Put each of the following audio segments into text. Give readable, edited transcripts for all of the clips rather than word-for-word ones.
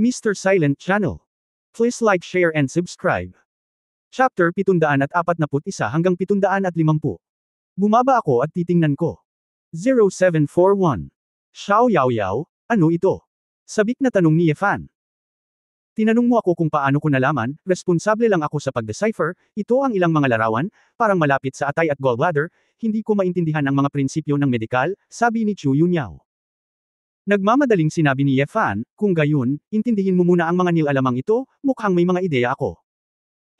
Mr. Silent Channel. Please like, share and subscribe. Chapter 741 hanggang 750. Bumaba ako at titingnan ko. 0741. Xiao Yao Yao, ano ito? Sabik na tanong ni Yefan. Tinanong mo ako kung paano ko nalaman, responsable lang ako sa pag-decipher, ito ang ilang mga larawan, parang malapit sa atay at gallbladder, hindi ko maintindihan ang mga prinsipyo ng medikal, sabi ni Chu Yunyao. Nagmamadaling sinabi ni Yefan, kung gayon, intindihin mo muna ang mga nilalamang ito, mukhang may mga ideya ako.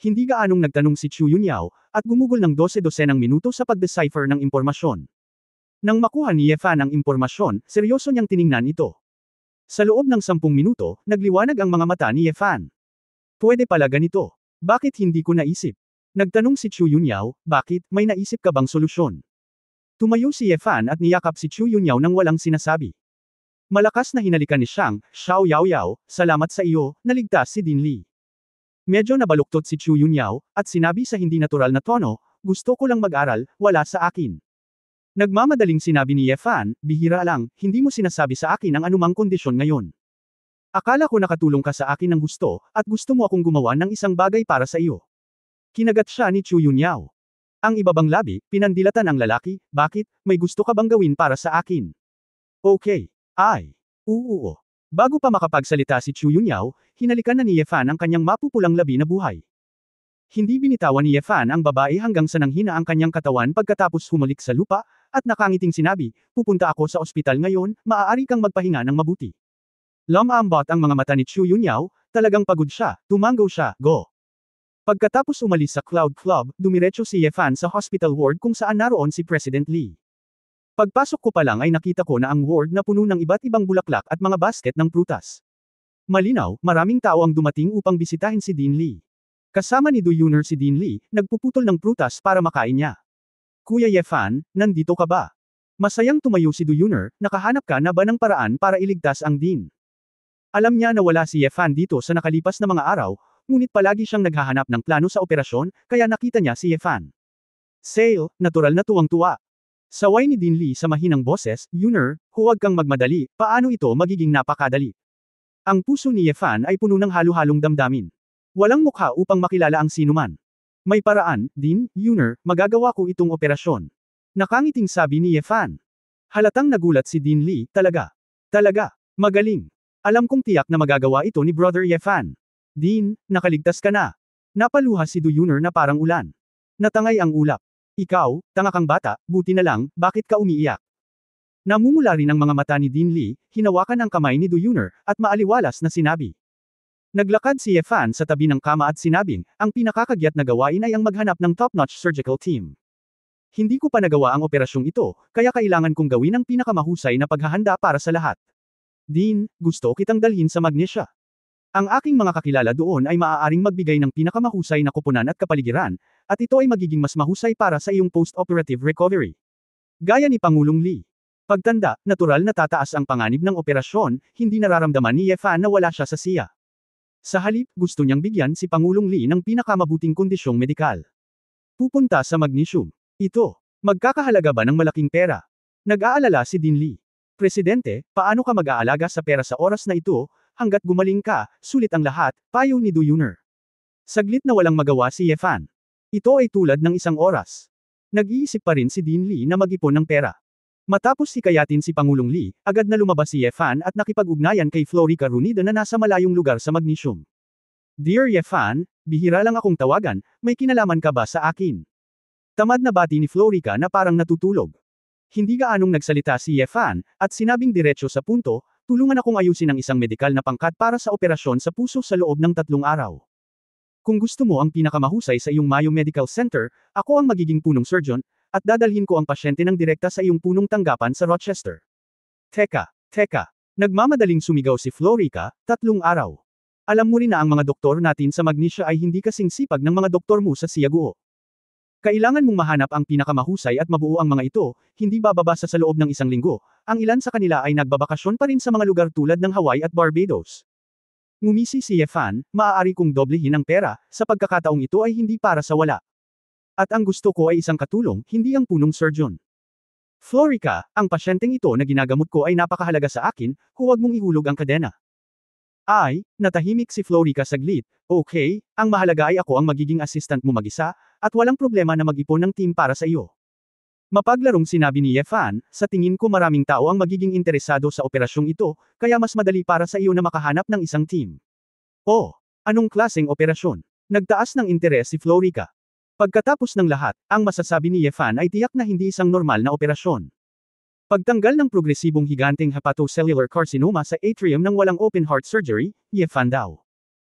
Hindi gaanong nagtanong si Chu Yunyao, at gumugol ng 12-dosenang minuto sa pag-decipher ng impormasyon. Nang makuha ni Yefan ang impormasyon, seryoso niyang tiningnan ito. Sa loob ng 10 minuto, nagliwanag ang mga mata ni Yefan. Pwede pala ganito. Bakit hindi ko naisip? Nagtanong si Chu Yunyao, bakit, may naisip ka bang solusyon? Tumayo si Yefan at niyakap si Chu Yunyao nang walang sinasabi. Malakas na hinalikan ni Xiao Yao Yao, salamat sa iyo, naligtas si Din Li. Medyo nabaluktot si Chu Yunyao, at sinabi sa hindi natural na tono, gusto ko lang mag-aral, wala sa akin. Nagmamadaling sinabi ni Yefan, bihira lang, hindi mo sinasabi sa akin ang anumang kondisyon ngayon. Akala ko nakatulong ka sa akin ng gusto, at gusto mo akong gumawa ng isang bagay para sa iyo. Kinagat siya ni Chu Yunyao. Ang ibabang labi, pinandilatan ang lalaki, bakit, may gusto ka bang gawin para sa akin? Okay. Ay. Oo. Bago pa makapagsalita si Chu Yunyao, hinalikan na ni Yefan ang kanyang mapupulang labi na buhay. Hindi binitawan ni Yefan ang babae hanggang sa nanghina ang kanyang katawan pagkatapos humalik sa lupa, at nakangiting sinabi, pupunta ako sa ospital ngayon, maaari kang magpahinga ng mabuti. Lumambot ang mga mata ni Chu Yunyao, talagang pagod siya, tumanggaw siya, go. Pagkatapos umalis sa Cloud Club, dumiretso si Yefan sa hospital ward kung saan naroon si President Lee. Pagpasok ko pa lang ay nakita ko na ang ward na puno ng iba't ibang bulaklak at mga basket ng prutas. Malinaw, maraming tao ang dumating upang bisitahin si Din Li. Kasama ni Du Yuner si Din Li, nagpuputol ng prutas para makain niya. Kuya Yefan, nandito ka ba? Masayang tumayo si Du Yuner, nakahanap ka na ba ng paraan para iligtas ang Din? Alam niya na wala si Yefan dito sa nakalipas na mga araw, ngunit palagi siyang naghahanap ng plano sa operasyon, kaya nakita niya si Yefan. Sale, natural na tuwang-tuwa. Saway ni Din Li sa mahinang boses, Yuner, huwag kang magmadali, paano ito magiging napakadali? Ang puso ni Yefan ay puno ng halo-halong damdamin. Walang mukha upang makilala ang sinuman. May paraan, Din, Yuner, magagawa ko itong operasyon. Nakangiting sabi ni Yefan. Halatang nagulat si Din Li, talaga. Talaga, magaling. Alam kong tiyak na magagawa ito ni Brother Yefan. Din, nakaligtas ka na. Napaluha si Du Yuner na parang ulan. Natangay ang ulap. Ikaw, tanga kang bata, buti na lang, bakit ka umiiyak? Namumula rin ang mga mata ni Din Li, hinawakan ang kamay ni Du Yuner, at maaliwalas na sinabi. Naglakad si Yefan sa tabi ng kama at sinabing, ang pinakakagyat na gawain ay ang maghanap ng top-notch surgical team. Hindi ko pa nagawa ang operasyong ito, kaya kailangan kong gawin ang pinakamahusay na paghahanda para sa lahat. Din, gusto kitang dalhin sa Magnesia. Ang aking mga kakilala doon ay maaaring magbigay ng pinakamahusay na koponan at kapaligiran, at ito ay magiging mas mahusay para sa iyong post-operative recovery. Gaya ni Pangulong Lee. Pagtanda, natural na tataas ang panganib ng operasyon, hindi nararamdaman ni Yefan na wala siya sa siya. Sa halip, gusto niyang bigyan si Pangulong Lee ng pinakamabuting kondisyong medikal. Pupunta sa magnesium. Ito, magkakahalaga ba ng malaking pera? Nag-aalala si Din Li. Presidente, paano ka mag-aalaga sa pera sa oras na ito? Hanggat gumaling ka, sulit ang lahat, payo ni Du Yuner. Saglit na walang magawa si Yefan. Ito ay tulad ng isang oras. Nag-iisip pa rin si Din Li na mag-ipon ng pera. Matapos hikayatin si Pangulong Lee, agad na lumabas si Yefan at nakipag-ugnayan kay Florica Runida na nasa malayong lugar sa magnesium. Dear Yefan, bihira lang akong tawagan, may kinalaman ka ba sa akin? Tamad na bati ni Florica na parang natutulog. Hindi gaanong nagsalita si Yefan, at sinabing diretso sa punto, tulungan akong ayusin ang isang medikal na pangkat para sa operasyon sa puso sa loob ng 3 araw. Kung gusto mo ang pinakamahusay sa iyong Mayo Medical Center, ako ang magiging punong surgeon, at dadalhin ko ang pasyente ng direkta sa iyong punong tanggapan sa Rochester. Teka. Nagmamadaling sumigaw si Florica, 3 araw. Alam mo rin na ang mga doktor natin sa Magnesia ay hindi kasing sipag ng mga doktor mo sa Siaguo. Kailangan mong mahanap ang pinakamahusay at mabuo ang mga ito, hindi bababa sa loob ng 1 linggo, ang ilan sa kanila ay nagbabakasyon pa rin sa mga lugar tulad ng Hawaii at Barbados. Ngumisi si Yefan, maaari kong doblehin ang pera, sa pagkakataong ito ay hindi para sa wala. At ang gusto ko ay isang katulong, hindi ang punong surgeon. Florica, ang pasyenteng ito na ginagamot ko ay napakahalaga sa akin, huwag mong ihulog ang kadena. Ay, natahimik si Florica saglit. Okay, ang mahalaga ay ako ang magiging assistant mo mag-isa, at walang problema na mag-ipon ng team para sa iyo. Mapaglarong sinabi ni Yefan, sa tingin ko maraming tao ang magiging interesado sa operasyong ito, kaya mas madali para sa iyo na makahanap ng isang team. Oh, anong klaseng operasyon? Nagtaas ng interes si Florica. Pagkatapos ng lahat, ang masasabi ni Yefan ay tiyak na hindi isang normal na operasyon. Pagtanggal ng progresibong higanteng hepatocellular carcinoma sa atrium ng walang open heart surgery, Yefan daw.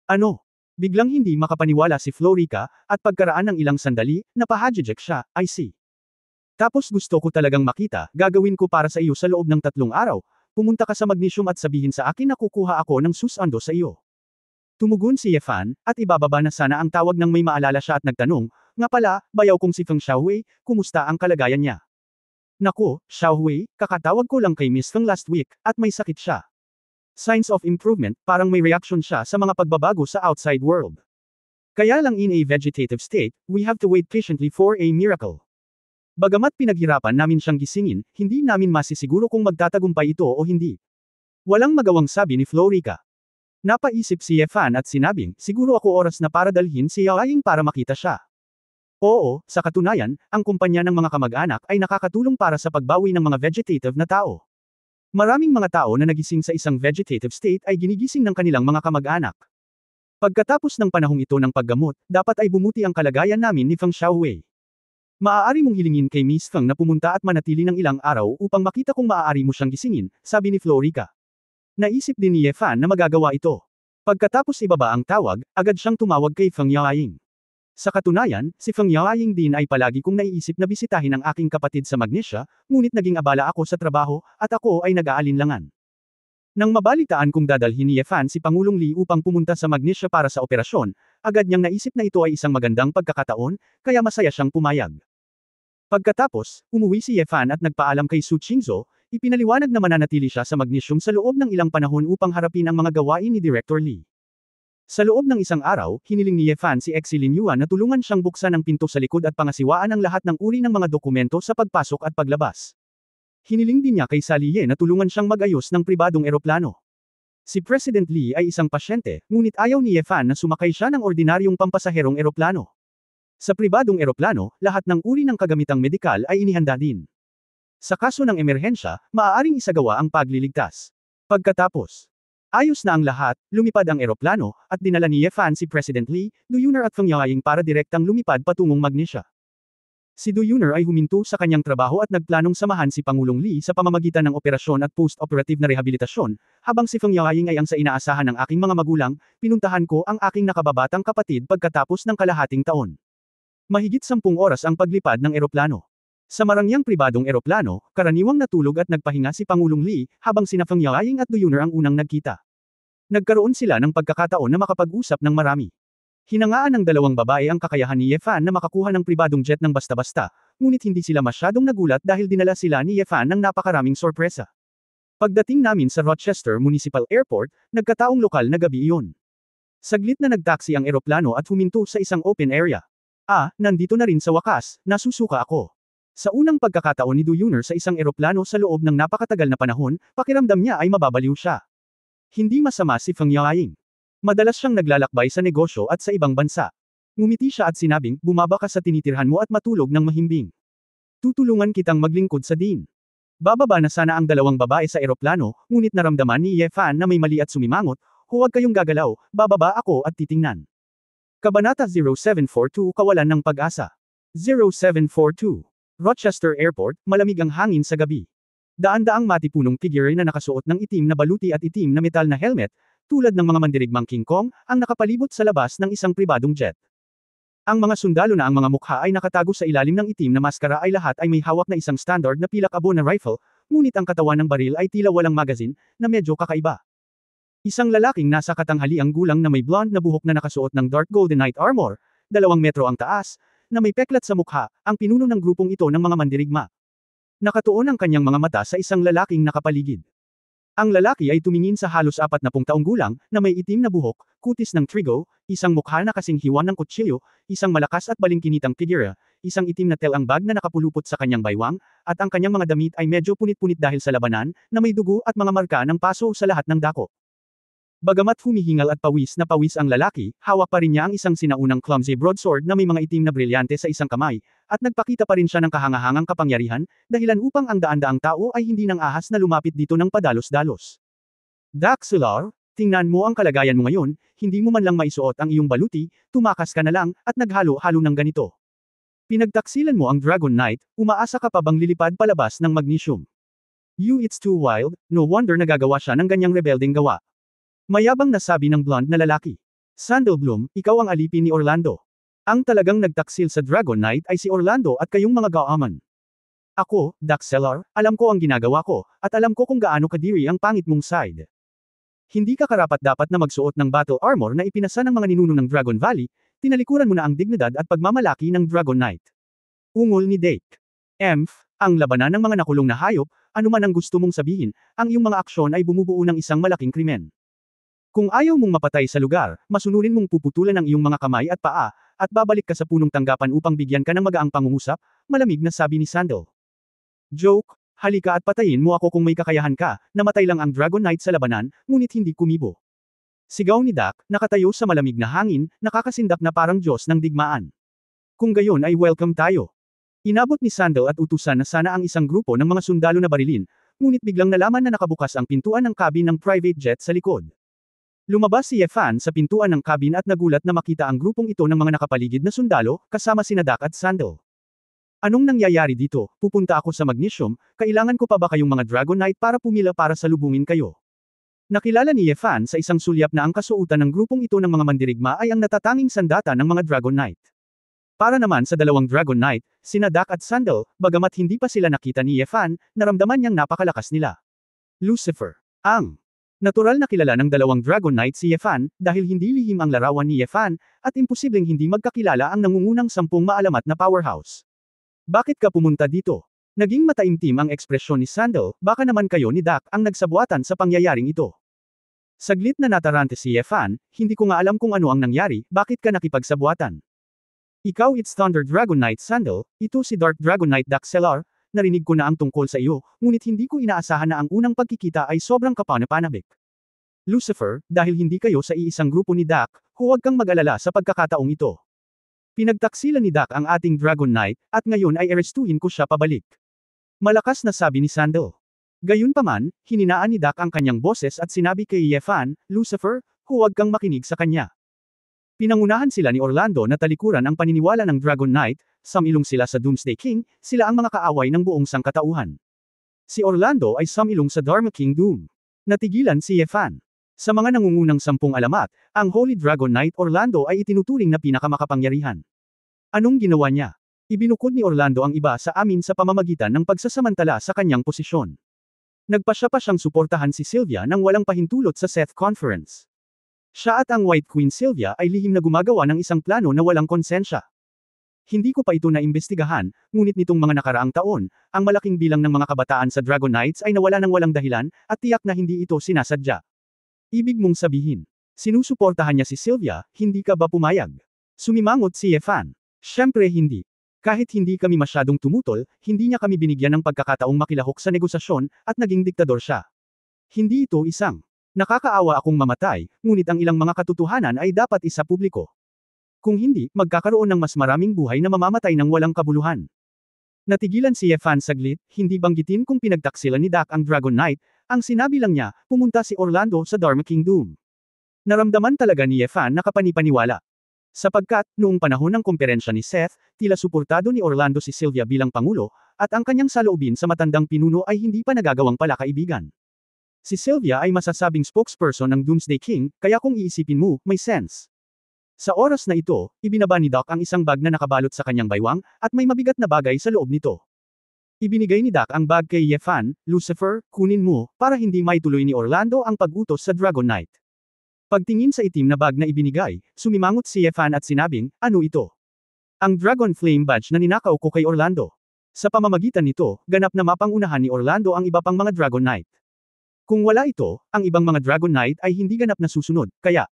Ano? Biglang hindi makapaniwala si Florica, at pagkaraan ng ilang sandali, napahadjejek siya, I see. Tapos gusto ko talagang makita, gagawin ko para sa iyo sa loob ng 3 araw, pumunta ka sa magnesium at sabihin sa akin na kukuha ako ng susando sa iyo. Tumugon si Yefan, at ibababa na sana ang tawag nang may maalala siya at nagtanong, nga pala, bayaw kong si Feng Xiaohui, kumusta ang kalagayan niya? Naku, Xiaohui, kakatawag ko lang kay Miss Feng last week, at may sakit siya. Signs of improvement, parang may reaction siya sa mga pagbabago sa outside world. Kaya lang in a vegetative state, we have to wait patiently for a miracle. Bagamat pinaghirapan namin siyang gisingin, hindi namin masisiguro kung magtatagumpay ito o hindi. Walang magawang sabi ni Florica. Napaisip si Yefan at sinabing, siguro ako oras na para dalhin si Yaoying para makita siya. Oo, sa katunayan, ang kumpanya ng mga kamag-anak ay nakakatulong para sa pagbawi ng mga vegetative na tao. Maraming mga tao na nagising sa isang vegetative state ay ginigising ng kanilang mga kamag-anak. Pagkatapos ng panahong ito ng paggamot, dapat ay bumuti ang kalagayan namin ni Feng Xiaohui. Maaari mong hilingin kay Miss Feng na pumunta at manatili ng ilang araw upang makita kung maaari mo siyang gisingin, sabi ni Florica. Naisip din ni Yefan na magagawa ito. Pagkatapos ibaba ang tawag, agad siyang tumawag kay Feng Yaoying. Sa katunayan, si Feng Yaoying din ay palagi kong naiisip na bisitahin ang aking kapatid sa Magnesia, ngunit naging abala ako sa trabaho, at ako ay nag-aalinlangan. Nang mabalitaan kong dadalhin ni Yefan si Pangulong Li upang pumunta sa Magnesia para sa operasyon, agad niyang naisip na ito ay isang magandang pagkakataon, kaya masaya siyang pumayag. Pagkatapos, umuwi si Yefan at nagpaalam kay Su Qingzhou, ipinaliwanag na mananatili siya sa Magnesium sa loob ng ilang panahon upang harapin ang mga gawain ni Director Li. Sa loob ng isang araw, hiniling ni Yefan si Exi Lin Yuan na tulungan siyang buksan ang pinto sa likod at pangasiwaan ang lahat ng uri ng mga dokumento sa pagpasok at paglabas. Hiniling din niya kay Sally Ye na tulungan siyang mag-ayos ng pribadong eroplano. Si President Li ay isang pasyente, ngunit ayaw ni Yefan na sumakay siya ng ordinaryong pampasaherong eroplano. Sa pribadong eroplano, lahat ng uri ng kagamitang medikal ay inihanda din. Sa kaso ng emerhensya, maaaring isagawa ang pagliligtas. Pagkatapos, ayos na ang lahat, lumipad ang eroplano, at dinala ni Yefan si President Li, Du Yuner at Feng Yaoying para direktang lumipad patungong Magnesia. Si Du Yuner ay huminto sa kanyang trabaho at nagplanong samahan si Pangulong Li sa pamamagitan ng operasyon at post-operative na rehabilitasyon, habang si Feng Yaoying ay ang sa inaasahan ng aking mga magulang, pinuntahan ko ang aking nakababatang kapatid pagkatapos ng kalahating taon. Mahigit 10 oras ang paglipad ng eroplano. Sa marangyang pribadong eroplano, karaniwang natulog at nagpahinga si Pangulong Li, habang sina Feng Yaoying at Du Yuner ang unang nagkita. Nagkaroon sila ng pagkakataon na makapag-usap ng marami. Hinangaan ng dalawang babae ang kakayahan ni Yefan na makakuha ng pribadong jet ng basta-basta, ngunit hindi sila masyadong nagulat dahil dinala sila ni Yefan ng napakaraming sorpresa. Pagdating namin sa Rochester Municipal Airport, nagkataong lokal na gabi iyon. Saglit na nagtaksi ang eroplano at huminto sa isang open area. Nandito na rin sa wakas, nasusuka ako. Sa unang pagkakataon ni Du Yuner sa isang eroplano sa loob ng napakatagal na panahon, pakiramdam niya ay mababaliw siya. Hindi masama si Feng Yaoying. Madalas siyang naglalakbay sa negosyo at sa ibang bansa. Ngumiti siya at sinabing, bumaba ka sa tinitirhan mo at matulog ng mahimbing. Tutulungan kitang maglingkod sa din. Bababa na sana ang dalawang babae sa eroplano, ngunit naramdaman ni Yefan na may mali at sumimangot, huwag kayong gagalaw, bababa ako at titingnan. Kabanata 0742 Kawalan ng Pag-asa. 0742 Rochester Airport, malamig ang hangin sa gabi. Daan-daang matipunong figure na nakasuot ng itim na baluti at itim na metal na helmet, tulad ng mga mandirigmang King Kong, ang nakapalibot sa labas ng isang pribadong jet. Ang mga sundalo na ang mga mukha ay nakatago sa ilalim ng itim na maskara ay lahat ay may hawak na isang standard na pilak-abo na rifle, ngunit ang katawan ng baril ay tila walang magazine, na medyo kakaiba. Isang lalaking nasa katanghaliang gulang na may blonde na buhok na nakasuot ng dark golden knight armor, 2 metro ang taas, na may peklat sa mukha, ang pinuno ng grupong ito ng mga mandirigma. Nakatuon ang kanyang mga mata sa isang lalaking nakapaligid. Ang lalaki ay tumingin sa halos 40 taong gulang, na may itim na buhok, kutis ng trigo, isang mukha na kasing hiwa ng kutsilyo, isang malakas at balingkinitang figura, isang itim na telang bag na nakapulupot sa kanyang baywang, at ang kanyang mga damit ay medyo punit-punit dahil sa labanan, na may dugo at mga marka ng paso sa lahat ng dako. Bagamat humihingal at pawis na pawis ang lalaki, hawak pa rin niya ang isang sinaunang clumsy broadsword na may mga itim na brilyante sa isang kamay, at nagpakita pa rin siya ng kahangahangang kapangyarihan, dahilan upang ang daan-daang tao ay hindi nang ahas na lumapit dito ng padalos-dalos. Daxelar, tingnan mo ang kalagayan mo ngayon, hindi mo man lang maisuot ang iyong baluti, tumakas ka na lang, at naghalo-halo ng ganito. Pinagtaksilan mo ang Dragon Knight, umaasa ka pa bang lilipad palabas ng magnesium? It's too wild, no wonder nagagawa siya ng ganyang rebelding gawa. Mayabang na sabi ng blonde na lalaki. Sandalbloom, ikaw ang alipin ni Orlando. Ang talagang nagtaksil sa Dragon Knight ay si Orlando at kayong mga gaaman. Ako, Daxelar, alam ko ang ginagawa ko, at alam ko kung gaano kadiri ang pangit mong side. Hindi ka karapat-dapat na magsuot ng battle armor na ipinasa ng mga ninuno ng Dragon Valley, tinalikuran mo na ang dignidad at pagmamalaki ng Dragon Knight. Ungol ni Dake. Ang labanan ng mga nakulong na hayop, anuman ang gusto mong sabihin, ang iyong mga aksyon ay bumubuo ng isang malaking krimen. Kung ayaw mong mapatay sa lugar, masunurin mong puputulan ang iyong mga kamay at paa, at babalik ka sa punong tanggapan upang bigyan ka ng magaang pangungusap, malamig na sabi ni Sandal. Joke, halika at patayin mo ako kung may kakayahan ka, namatay lang ang Dragon Knight sa labanan, ngunit hindi kumibo. Sigaw ni Dak, nakatayo sa malamig na hangin, nakakasindak na parang Diyos ng digmaan. Kung gayon ay welcome tayo. Inabot ni Sandal at utusan na sana ang isang grupo ng mga sundalo na barilin, ngunit biglang nalaman na nakabukas ang pintuan ng cabin ng private jet sa likod. Lumabas si Yefan sa pintuan ng cabin at nagulat na makita ang grupong ito ng mga nakapaligid na sundalo, kasama sina Dak at Sandal. Anong nangyayari dito? Pupunta ako sa magnesium, kailangan ko pa ba kayong mga Dragon Knight para pumila para salubungin kayo? Nakilala ni Yefan sa isang sulyap na ang kasuotan ng grupong ito ng mga mandirigma ay ang natatanging sandata ng mga Dragon Knight. Para naman sa dalawang Dragon Knight, sina Dak at Sandal, bagamat hindi pa sila nakita ni Yefan, naramdaman niyang napakalakas nila. Lucifer. Ang natural na kilala ng dalawang Dragon Knight si Yefan, dahil hindi lihim ang larawan ni Yefan, at imposibleng hindi magkakilala ang nangungunang 10 maalamat na powerhouse. Bakit ka pumunta dito? Naging mataimtim ang ekspresyon ni Sandal, baka naman kayo ni Dak ang nagsabuatan sa pangyayaring ito. Saglit na natarante si Yefan, hindi ko nga alam kung ano ang nangyari, bakit ka nakipagsabuatan? Ikaw it's Thunder Dragon Knight Sandal, ito si Dark Dragon Knight Daxelar, narinig ko na ang tungkol sa iyo, ngunit hindi ko inaasahan na ang unang pagkikita ay sobrang kapanapanabik. Lucifer, dahil hindi kayo sa iisang grupo ni Dak, huwag kang mag-alala sa pagkakataong ito. Pinagtaksilan ni Dak ang ating Dragon Knight, at ngayon ay arestuhin ko siya pabalik. Malakas na sabi ni Sandal. Gayunpaman, hininaan ni Dak ang kanyang boses at sinabi kay Yefan, Lucifer, huwag kang makinig sa kanya. Pinangunahan sila ni Orlando na talikuran ang paniniwala ng Dragon Knight, samilong sila sa Doomsday King, sila ang mga kaaway ng buong sangkatauhan. Si Orlando ay samilong sa Dharma King Doom. Natigilan si Yefan. Sa mga nangungunang 10 alamat, ang Holy Dragon Knight Orlando ay itinuturing na pinakamakapangyarihan. Anong ginawa niya? Ibinukod ni Orlando ang iba sa amin sa pamamagitan ng pagsasamantala sa kanyang posisyon. Nagpasya pa siyang suportahan si Sylvia nang walang pahintulot sa Seth Conference. Siya at ang White Queen Sylvia ay lihim na gumagawa ng isang plano na walang konsensya. Hindi ko pa ito naimbestigahan, ngunit nitong mga nakaraang taon, ang malaking bilang ng mga kabataan sa Dragon Knights ay nawala ng walang dahilan, at tiyak na hindi ito sinasadya. Ibig mong sabihin, sinusuportahan niya si Sylvia, hindi ka ba pumayag? Sumimangot si Yefan. Siyempre hindi. Kahit hindi kami masyadong tumutol, hindi niya kami binigyan ng pagkakataong makilahok sa negosasyon, at naging diktador siya. Hindi ito isang nakakaawa akong mamatay, ngunit ang ilang mga katotohanan ay dapat isa publiko. Kung hindi, magkakaroon ng mas maraming buhay na mamamatay ng walang kabuluhan. Natigilan si Yefan saglit, hindi banggitin kung pinagtaksilan ni Dak ang Dragon Knight, ang sinabi lang niya, pumunta si Orlando sa Dharma King Doom. Naramdaman talaga ni Yefan na kapanipaniwala. Sapagkat, noong panahon ng komperensya ni Seth, tila suportado ni Orlando si Sylvia bilang pangulo, at ang kanyang saloobin sa matandang pinuno ay hindi pa nagagawang palakaibigan. Si Sylvia ay masasabing spokesperson ng Doomsday King, kaya kung iisipin mo, may sense. Sa oras na ito, ibinaba ni Dak ang isang bag na nakabalot sa kanyang baywang, at may mabigat na bagay sa loob nito. Ibinigay ni Dak ang bag kay Yefan, Lucifer, kunin mo, para hindi maituloy ni Orlando ang pag-utos sa Dragon Knight. Pagtingin sa itim na bag na ibinigay, sumimangot si Yefan at sinabing, ano ito? Ang Dragon Flame Badge na ninakaw ko kay Orlando. Sa pamamagitan nito, ganap na mapangunahan ni Orlando ang iba pang mga Dragon Knight. Kung wala ito, ang ibang mga Dragon Knight ay hindi ganap na susunod, kaya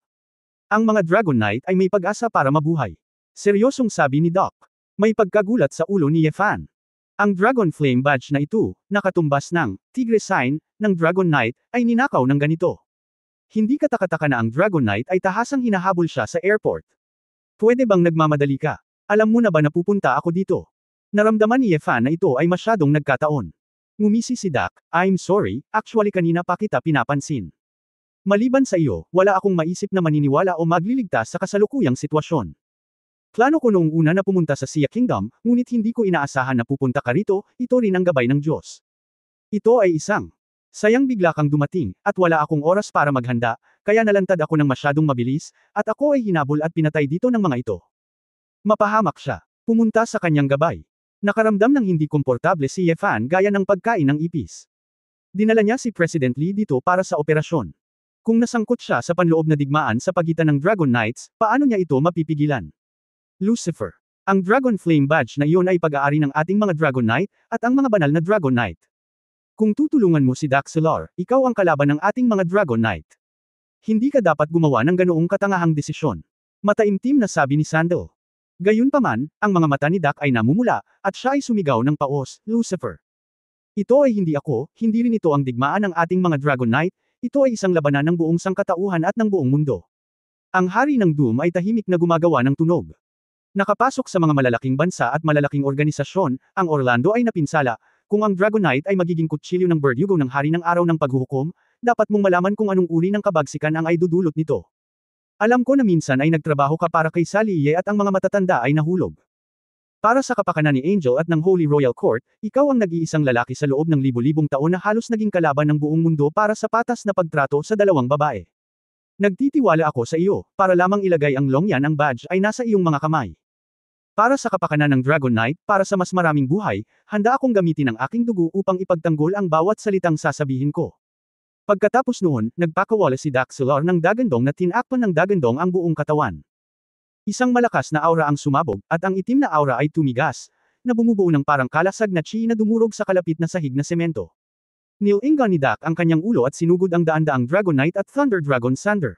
ang mga Dragon Knight ay may pag-asa para mabuhay. Seryosong sabi ni Doc. May pagkagulat sa ulo ni Yefan. Ang Dragon Flame Badge na ito, nakatumbas ng Tigre Sign ng Dragon Knight, ay ninakaw ng ganito. Hindi katakataka na ang Dragon Knight ay tahasang hinahabol siya sa airport. Pwede bang nagmamadali ka? Alam mo na ba na pupunta ako dito? Naramdaman ni Yefan na ito ay masyadong nagkataon. Ngumisi si Dak, I'm sorry, actually kanina pa kita pinapansin. Maliban sa iyo, wala akong maisip na maniniwala o magliligtas sa kasalukuyang sitwasyon. Plano ko noong una na pumunta sa Sia Kingdom, ngunit hindi ko inaasahan na pupunta ka rito, ito rin ang gabay ng Diyos. Ito ay isang sayang bigla kang dumating, at wala akong oras para maghanda, kaya nalantad ako ng masyadong mabilis, at ako ay hinabol at pinatay dito ng mga ito. Mapahamak siya. Pumunta sa kanyang gabay. Nakaramdam ng hindi komportable si Yefan gaya ng pagkain ng ipis. Dinala niya si President Lee dito para sa operasyon. Kung nasangkot siya sa panloob na digmaan sa pagitan ng Dragon Knights, paano niya ito mapipigilan? Lucifer. Ang Dragon Flame Badge na iyon ay pag-aari ng ating mga Dragon Knight, at ang mga banal na Dragon Knight. Kung tutulungan mo si Daxelar, ikaw ang kalaban ng ating mga Dragon Knight. Hindi ka dapat gumawa ng ganoong katangahang desisyon. Mataimtim na sabi ni Sandal. Gayunpaman, ang mga mata ni Dak ay namumula, at siya ay sumigaw ng paos, Lucifer. Ito ay hindi ako, hindi rin ito ang digmaan ng ating mga Dragon Knight, ito ay isang labanan ng buong sangkatauhan at ng buong mundo. Ang hari ng Doom ay tahimik na gumagawa ng tunog. Nakapasok sa mga malalaking bansa at malalaking organisasyon, ang Orlando ay napinsala. Kung ang Dragon Knight ay magiging kutsilyo ng Verdugo ng hari ng araw ng paghuhukom, dapat mong malaman kung anong uri ng kabagsikan ang ay dudulot nito. Alam ko na minsan ay nagtrabaho ka para kay Saliye at ang mga matatanda ay nahulog. Para sa kapakanan ni Angel at ng Holy Royal Court, ikaw ang nag-iisang lalaki sa loob ng libu-libong taon na halos naging kalaban ng buong mundo para sa patas na pagtrato sa dalawang babae. Nagtitiwala ako sa iyo, para lamang ilagay ang Longyan ang badge ay nasa iyong mga kamay. Para sa kapakanan ng Dragon Knight, para sa mas maraming buhay, handa akong gamitin ang aking dugo upang ipagtanggol ang bawat salitang sasabihin ko. Pagkatapos noon, nagpakawala si Daxelar ng dagandong na tinakpan ng dagandong ang buong katawan. Isang malakas na aura ang sumabog, at ang itim na aura ay tumigas, na bumubuo ng parang kalasag na chi na dumurog sa kalapit na sahig na semento. Nilingan ni Dak ang kanyang ulo at sinugod ang daan-daang Dragon Knight at Thunder Dragon Sander.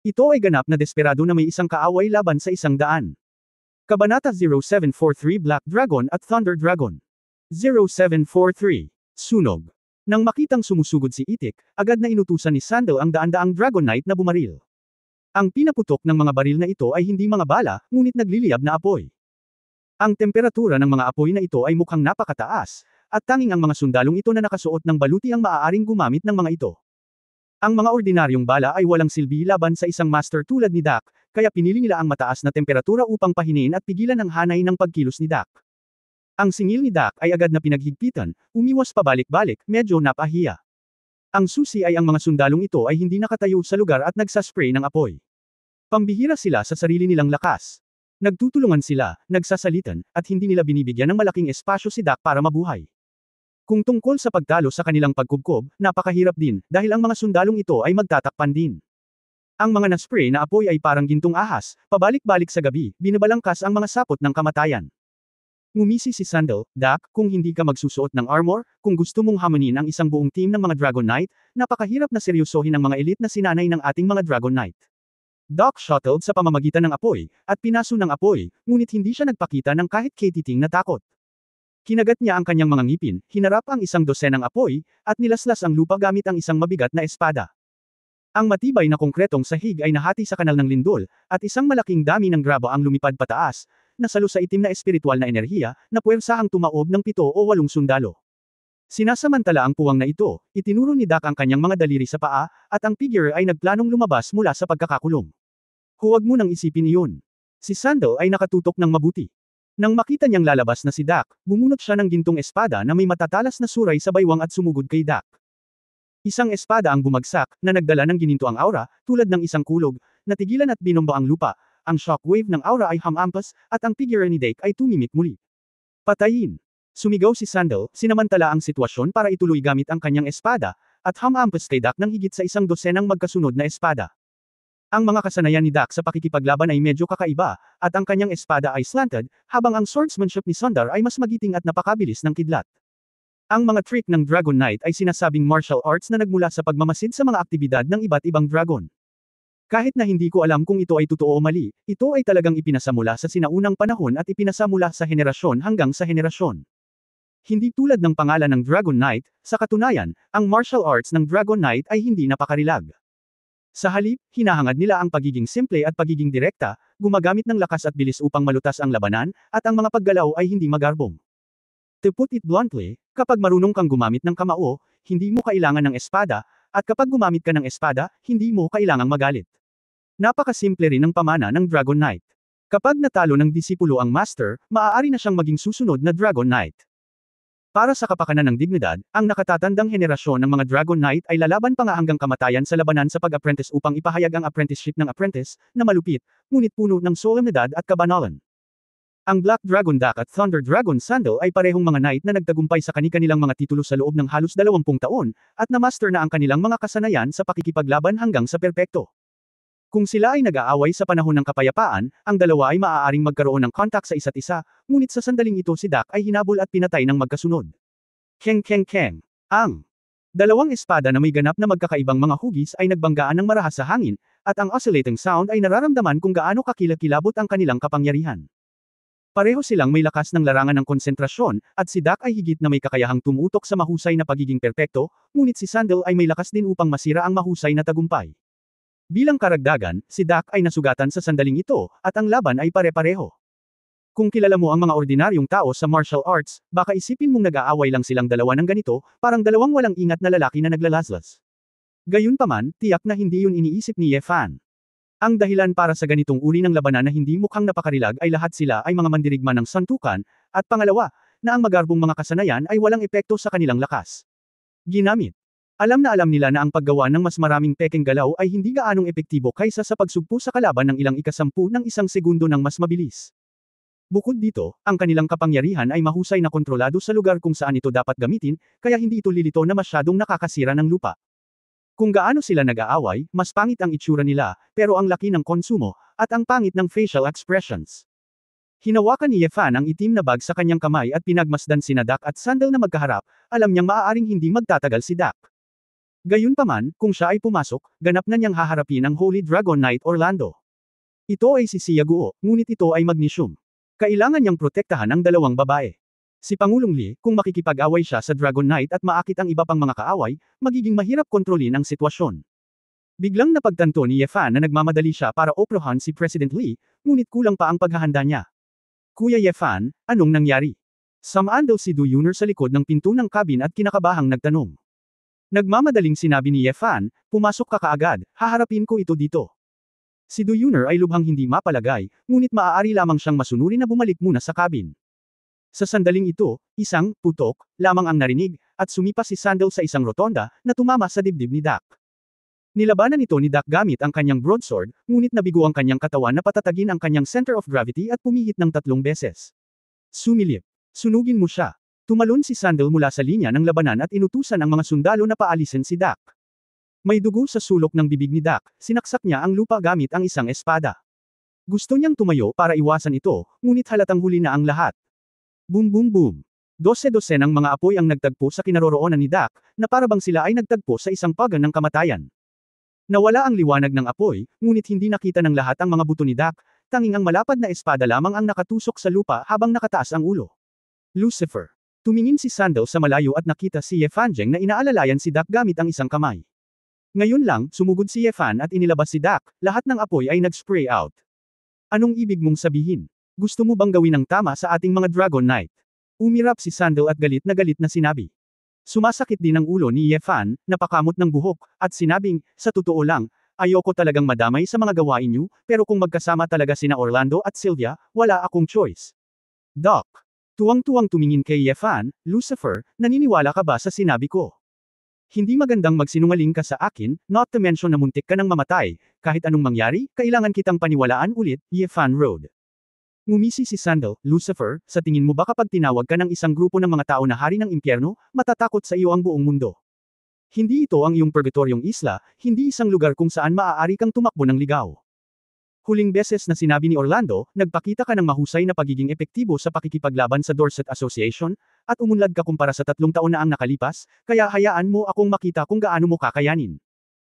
Ito ay ganap na desperado na may isang kaaway laban sa isang daan. Kabanata 0743 Black Dragon at Thunder Dragon. 0743. Sunog. Nang makitang sumusugod si Itik, agad na inutusan ni Sandal ang daan-daang Dragon Knight na bumaril. Ang pinaputok ng mga baril na ito ay hindi mga bala, ngunit nagliliyab na apoy. Ang temperatura ng mga apoy na ito ay mukhang napakataas, at tanging ang mga sundalong ito na nakasuot ng baluti ang maaaring gumamit ng mga ito. Ang mga ordinaryong bala ay walang silbi laban sa isang master tulad ni Dak, kaya pinili nila ang mataas na temperatura upang pahinin at pigilan ang hanay ng pagkilos ni Dak. Ang singil ni Dak ay agad na pinaghigpitan, umiwas pabalik-balik, medyo napahiya. Ang susi ay ang mga sundalong ito ay hindi nakatayo sa lugar at nagsaspray ng apoy. Pambihira sila sa sarili nilang lakas. Nagtutulungan sila, nagsasalitan, at hindi nila binibigyan ng malaking espasyo si Dak para mabuhay. Kung tungkol sa pagtalo sa kanilang pagkubkob, napakahirap din, dahil ang mga sundalong ito ay magtatakpan din. Ang mga naspray na apoy ay parang gintong ahas, pabalik-balik sa gabi, binabalangkas ang mga sapot ng kamatayan. Ngumisi si Sandal, Dak, kung hindi ka magsusuot ng armor, kung gusto mong hamunin ang isang buong team ng mga Dragon Knight, napakahirap na seryosohin ang mga elite na sinanay ng ating mga Dragon Knight. Doc shuttled sa pamamagitan ng apoy, at pinaso ng apoy, ngunit hindi siya nagpakita ng kahit katiting na takot. Kinagat niya ang kanyang mga ngipin, hinarap ang isang dosenang apoy, at nilaslas ang lupa gamit ang isang mabigat na espada. Ang matibay na konkretong sahig ay nahati sa kanal ng lindol, at isang malaking dami ng graba ang lumipad pataas, nasalo sa itim na espiritual na enerhiya, na puwersahang tumaob ng 7 o 8 sundalo. Sinasamantala ang puwang na ito, itinuro ni Dak ang kanyang mga daliri sa paa, at ang figure ay nagplanong lumabas mula sa pagkakakulong. Huwag mo nang isipin iyon. Si Sandal ay nakatutok ng mabuti. Nang makita niyang lalabas na si Dak, bumunot siya ng gintong espada na may matatalas na suray sa baywang at sumugod kay Dak. Isang espada ang bumagsak, na nagdala ng gininto ang aura, tulad ng isang kulog, natigilan at binomba ang lupa, ang shockwave ng aura ay hamampas, at ang figure ni Dak ay tumimik muli. Patayin! Sumigaw si Sandal, sinamantala ang sitwasyon para ituloy gamit ang kanyang espada, at hamampas kay Dak ng higit sa 1 dosenang magkasunod na espada. Ang mga kasanayan ni Dak sa pakikipaglaban ay medyo kakaiba, at ang kanyang espada ay slanted, habang ang swordsmanship ni Sundar ay mas magiting at napakabilis ng kidlat. Ang mga trick ng Dragon Knight ay sinasabing martial arts na nagmula sa pagmamasid sa mga aktibidad ng iba't ibang dragon. Kahit na hindi ko alam kung ito ay totoo o mali, ito ay talagang ipinasa mula sa sinaunang panahon at ipinasa mula sa henerasyon hanggang sa henerasyon. Hindi tulad ng pangalan ng Dragon Knight, sa katunayan, ang martial arts ng Dragon Knight ay hindi napakarilag. Sa halip, hinahangad nila ang pagiging simple at pagiging direkta, gumagamit ng lakas at bilis upang malutas ang labanan, at ang mga paggalaw ay hindi magarbong. To put it bluntly, kapag marunong kang gumamit ng kamao, hindi mo kailangan ng espada, at kapag gumamit ka ng espada, hindi mo kailangang magalit. Napakasimple rin ng pamana ng Dragon Knight. Kapag natalo ng disipulo ang Master, maaari na siyang maging susunod na Dragon Knight. Para sa kapakanan ng dignidad, ang nakatatandang henerasyon ng mga Dragon Knight ay lalaban pa nga hanggang kamatayan sa labanan sa pag-apprentice upang ipahayag ang apprenticeship ng apprentice, na malupit, ngunit puno ng solemnidad at kabanalan. Ang Black Dragon Dak at Thunder Dragon Sandal ay parehong mga knight na nagtagumpay sa kani-kanilang mga titulo sa loob ng halos 20 taon, at na-master na ang kanilang mga kasanayan sa pakikipaglaban hanggang sa perpekto. Kung sila ay nag-aaway sa panahon ng kapayapaan, ang dalawa ay maaaring magkaroon ng contact sa isa't isa, ngunit sa sandaling ito si Dak ay hinabol at pinatay ng magkasunod. Keng keng keng. Ang dalawang espada na may ganap na magkakaibang mga hugis ay nagbanggaan ng marahas sa hangin, at ang oscillating sound ay nararamdaman kung gaano kakilakilabot ang kanilang kapangyarihan. Pareho silang may lakas ng larangan ng konsentrasyon, at si Dak ay higit na may kakayahang tumutok sa mahusay na pagiging perpekto, ngunit si Sandal ay may lakas din upang masira ang mahusay na tagumpay. Bilang karagdagan, si Dak ay nasugatan sa sandaling ito, at ang laban ay pare-pareho. Kung kilala mo ang mga ordinaryong tao sa martial arts, baka isipin mong nag-aaway lang silang dalawa ng ganito, parang dalawang walang ingat na lalaki na naglalaslas. Gayunpaman, tiyak na hindi yun iniisip ni Ye Fan. Ang dahilan para sa ganitong uri ng labanan na hindi mukhang napakarilag ay lahat sila ay mga mandirigma ng santukan, at pangalawa, na ang magarbong mga kasanayan ay walang epekto sa kanilang lakas. Ginamit. Alam na alam nila na ang paggawa ng mas maraming pekeng galaw ay hindi gaanong epektibo kaysa sa pagsugpo sa kalaban ng ilang ikasampu ng isang segundo ng mas mabilis. Bukod dito, ang kanilang kapangyarihan ay mahusay na kontrolado sa lugar kung saan ito dapat gamitin, kaya hindi ito lilito na masyadong nakakasira ng lupa. Kung gaano sila nag-aaway, mas pangit ang itsura nila, pero ang laki ng konsumo, at ang pangit ng facial expressions. Hinawakan ni Ye Fan ang itim na bag sa kanyang kamay at pinagmasdan sina Dak at Sandal na magkaharap, alam niyang maaaring hindi magtatagal si Dak. Gayunpaman, kung siya ay pumasok, ganap na niyang haharapin ang Holy Dragon Knight Orlando. Ito ay si Siyaguo, ngunit ito ay magnesium. Kailangan niyang protektahan ang dalawang babae. Si Pangulong Lee, kung makikipag-away siya sa Dragon Knight at maakit ang iba pang mga kaaway, magiging mahirap kontrolin ang sitwasyon. Biglang napagtanto ni Ye Fan na nagmamadali siya para oprohan si President Lee, ngunit kulang pa ang paghahanda niya. Kuya Ye Fan, anong nangyari? Samaan daw si Du Yuner sa likod ng pinto ng cabin at kinakabahang nagtanong. Nagmamadaling sinabi ni Ye Fan, pumasok ka kaagad, haharapin ko ito dito. Si Du Yuner ay lubhang hindi mapalagay, ngunit maaari lamang siyang masunuri na bumalik muna sa cabin. Sa sandaling ito, isang putok lamang ang narinig, at sumipa si Sandal sa isang rotonda na tumama sa dibdib ni Dak. Nilabanan ito ni Dak gamit ang kanyang broadsword, ngunit nabigo ang kanyang katawan na patatagin ang kanyang center of gravity at pumihit ng 3 beses. Sumilip. Sunugin mo siya. Tumalon si Sandal mula sa linya ng labanan at inutusan ang mga sundalo na paalisin si Dak. May dugo sa sulok ng bibig ni Dak, sinaksak niya ang lupa gamit ang isang espada. Gusto niyang tumayo para iwasan ito, ngunit halatang huli na ang lahat. Boom boom boom. 12 ng mga apoy ang nagtagpo sa kinaroroonan ni Dak, na parabang sila ay nagtagpo sa isang pagan ng kamatayan. Nawala ang liwanag ng apoy, ngunit hindi nakita ng lahat ang mga buto ni Dak, tanging ang malapad na espada lamang ang nakatusok sa lupa habang nakataas ang ulo. Lucifer. Tumingin si Sandal sa malayo at nakita si Ye Fanjeng na inaalalayan si Dak gamit ang isang kamay. Ngayon lang, sumugod si Ye Fan at inilabas si Dak, lahat ng apoy ay nag-spray out. Anong ibig mong sabihin? Gusto mo bang gawin ang tama sa ating mga Dragon Knight? Umirap si Sandal at galit na sinabi. Sumasakit din ang ulo ni Ye Fan, napakamot ng buhok, at sinabing, sa totoo lang, ayoko talagang madamay sa mga gawain niyo, pero kung magkasama talaga sina Orlando at Sylvia, wala akong choice. Doc. Tuwang-tuwang tumingin kay Ye Fan, Lucifer, naniniwala ka ba sa sinabi ko? Hindi magandang magsinungaling ka sa akin, not to mention na muntik ka nang mamatay, kahit anong mangyari, kailangan kitang paniwalaan ulit, Ye Fan Road. Ngumisi si Sandal, Lucifer, sa tingin mo ba kapag tinawag ka ng isang grupo ng mga tao na hari ng impyerno, matatakot sa iyo ang buong mundo? Hindi ito ang iyong purgatoryong isla, hindi isang lugar kung saan maaari kang tumakbo ng ligaw. Huling beses na sinabi ni Orlando, nagpakita ka ng mahusay na pagiging epektibo sa pakikipaglaban sa Dorset Association, at umunlad ka kumpara sa 3 taon na ang nakalipas, kaya hayaan mo akong makita kung gaano mo kakayanin.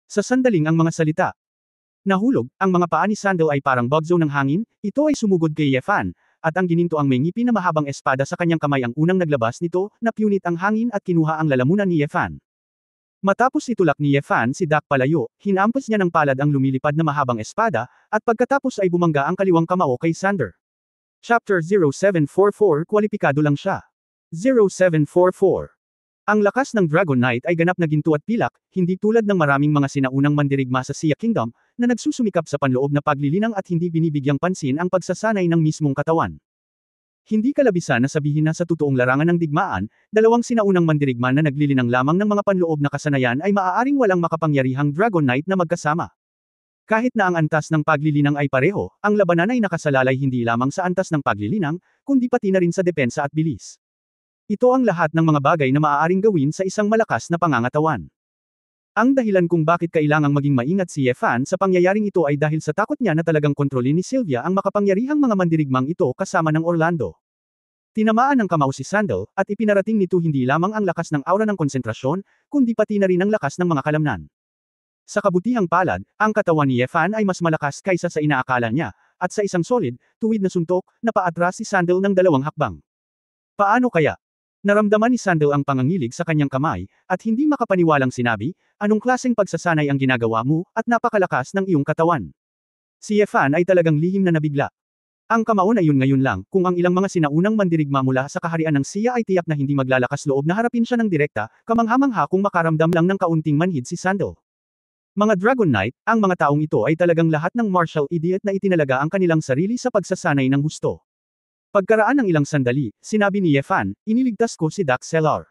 Sa sandaling ang mga salita. Nahulog, ang mga paa ni Sandal ay parang bugzo ng hangin, ito ay sumugod kay Ye Fan, at ang gininto ang may ngipin na mahabang espada sa kanyang kamay ang unang naglabas nito, napunit ang hangin at kinuha ang lalamunan ni Ye Fan. Matapos itulak ni Ye Fan si Dak palayo, hinampas niya ng palad ang lumilipad na mahabang espada, at pagkatapos ay bumangga ang kaliwang kamao kay Sander. Chapter 0744 Kwalipikado lang siya. 0744. Ang lakas ng Dragon Knight ay ganap na ginto at pilak, hindi tulad ng maraming mga sinaunang mandirigma sa Sia Kingdom, na nagsusumikap sa panloob na paglilinang at hindi binibigyang pansin ang pagsasanay ng mismong katawan. Hindi kalabisan na sabihin na sa totoong larangan ng digmaan, dalawang sinaunang mandirigma na naglilinang lamang ng mga panloob na kasanayan ay maaaring walang makapangyarihang Dragon Knight na magkasama. Kahit na ang antas ng paglilinang ay pareho, ang labanan ay nakasalalay hindi lamang sa antas ng paglilinang, kundi pati na rin sa depensa at bilis. Ito ang lahat ng mga bagay na maaaring gawin sa isang malakas na pangangatawan. Ang dahilan kung bakit kailangang maging maingat si Ye Fan sa pangyayaring ito ay dahil sa takot niya na talagang kontrolin ni Sylvia ang makapangyarihang mga mandirigmang ito kasama ng Orlando. Tinamaan ng kamao si Sandal, at ipinarating nito hindi lamang ang lakas ng aura ng konsentrasyon, kundi pati na rin ang lakas ng mga kalamnan. Sa kabutihang palad, ang katawan ni Ye Fan ay mas malakas kaysa sa inaakala niya, at sa isang solid, tuwid na suntok, napaatras si Sandal ng 2 hakbang. Paano kaya? Naramdaman ni Sandal ang pangangilig sa kanyang kamay, at hindi makapaniwalang sinabi, anong klaseng pagsasanay ang ginagawa mo, at napakalakas ng iyong katawan. Si Ye Fan ay talagang lihim na nabigla. Ang kamao na yun ngayon lang, kung ang ilang mga sinaunang mandirigma mula sa kaharian ng Sia ay tiyak na hindi maglalakas loob na harapin siya ng direkta, kamangha-mangha kung makaramdam lang ng kaunting manhid si Sandal. Mga Dragon Knight, ang mga taong ito ay talagang lahat ng martial idiot na itinalaga ang kanilang sarili sa pagsasanay ng husto. Pagkaraan ng ilang sandali, sinabi ni Ye Fan, iniligtas ko si Dak Selar.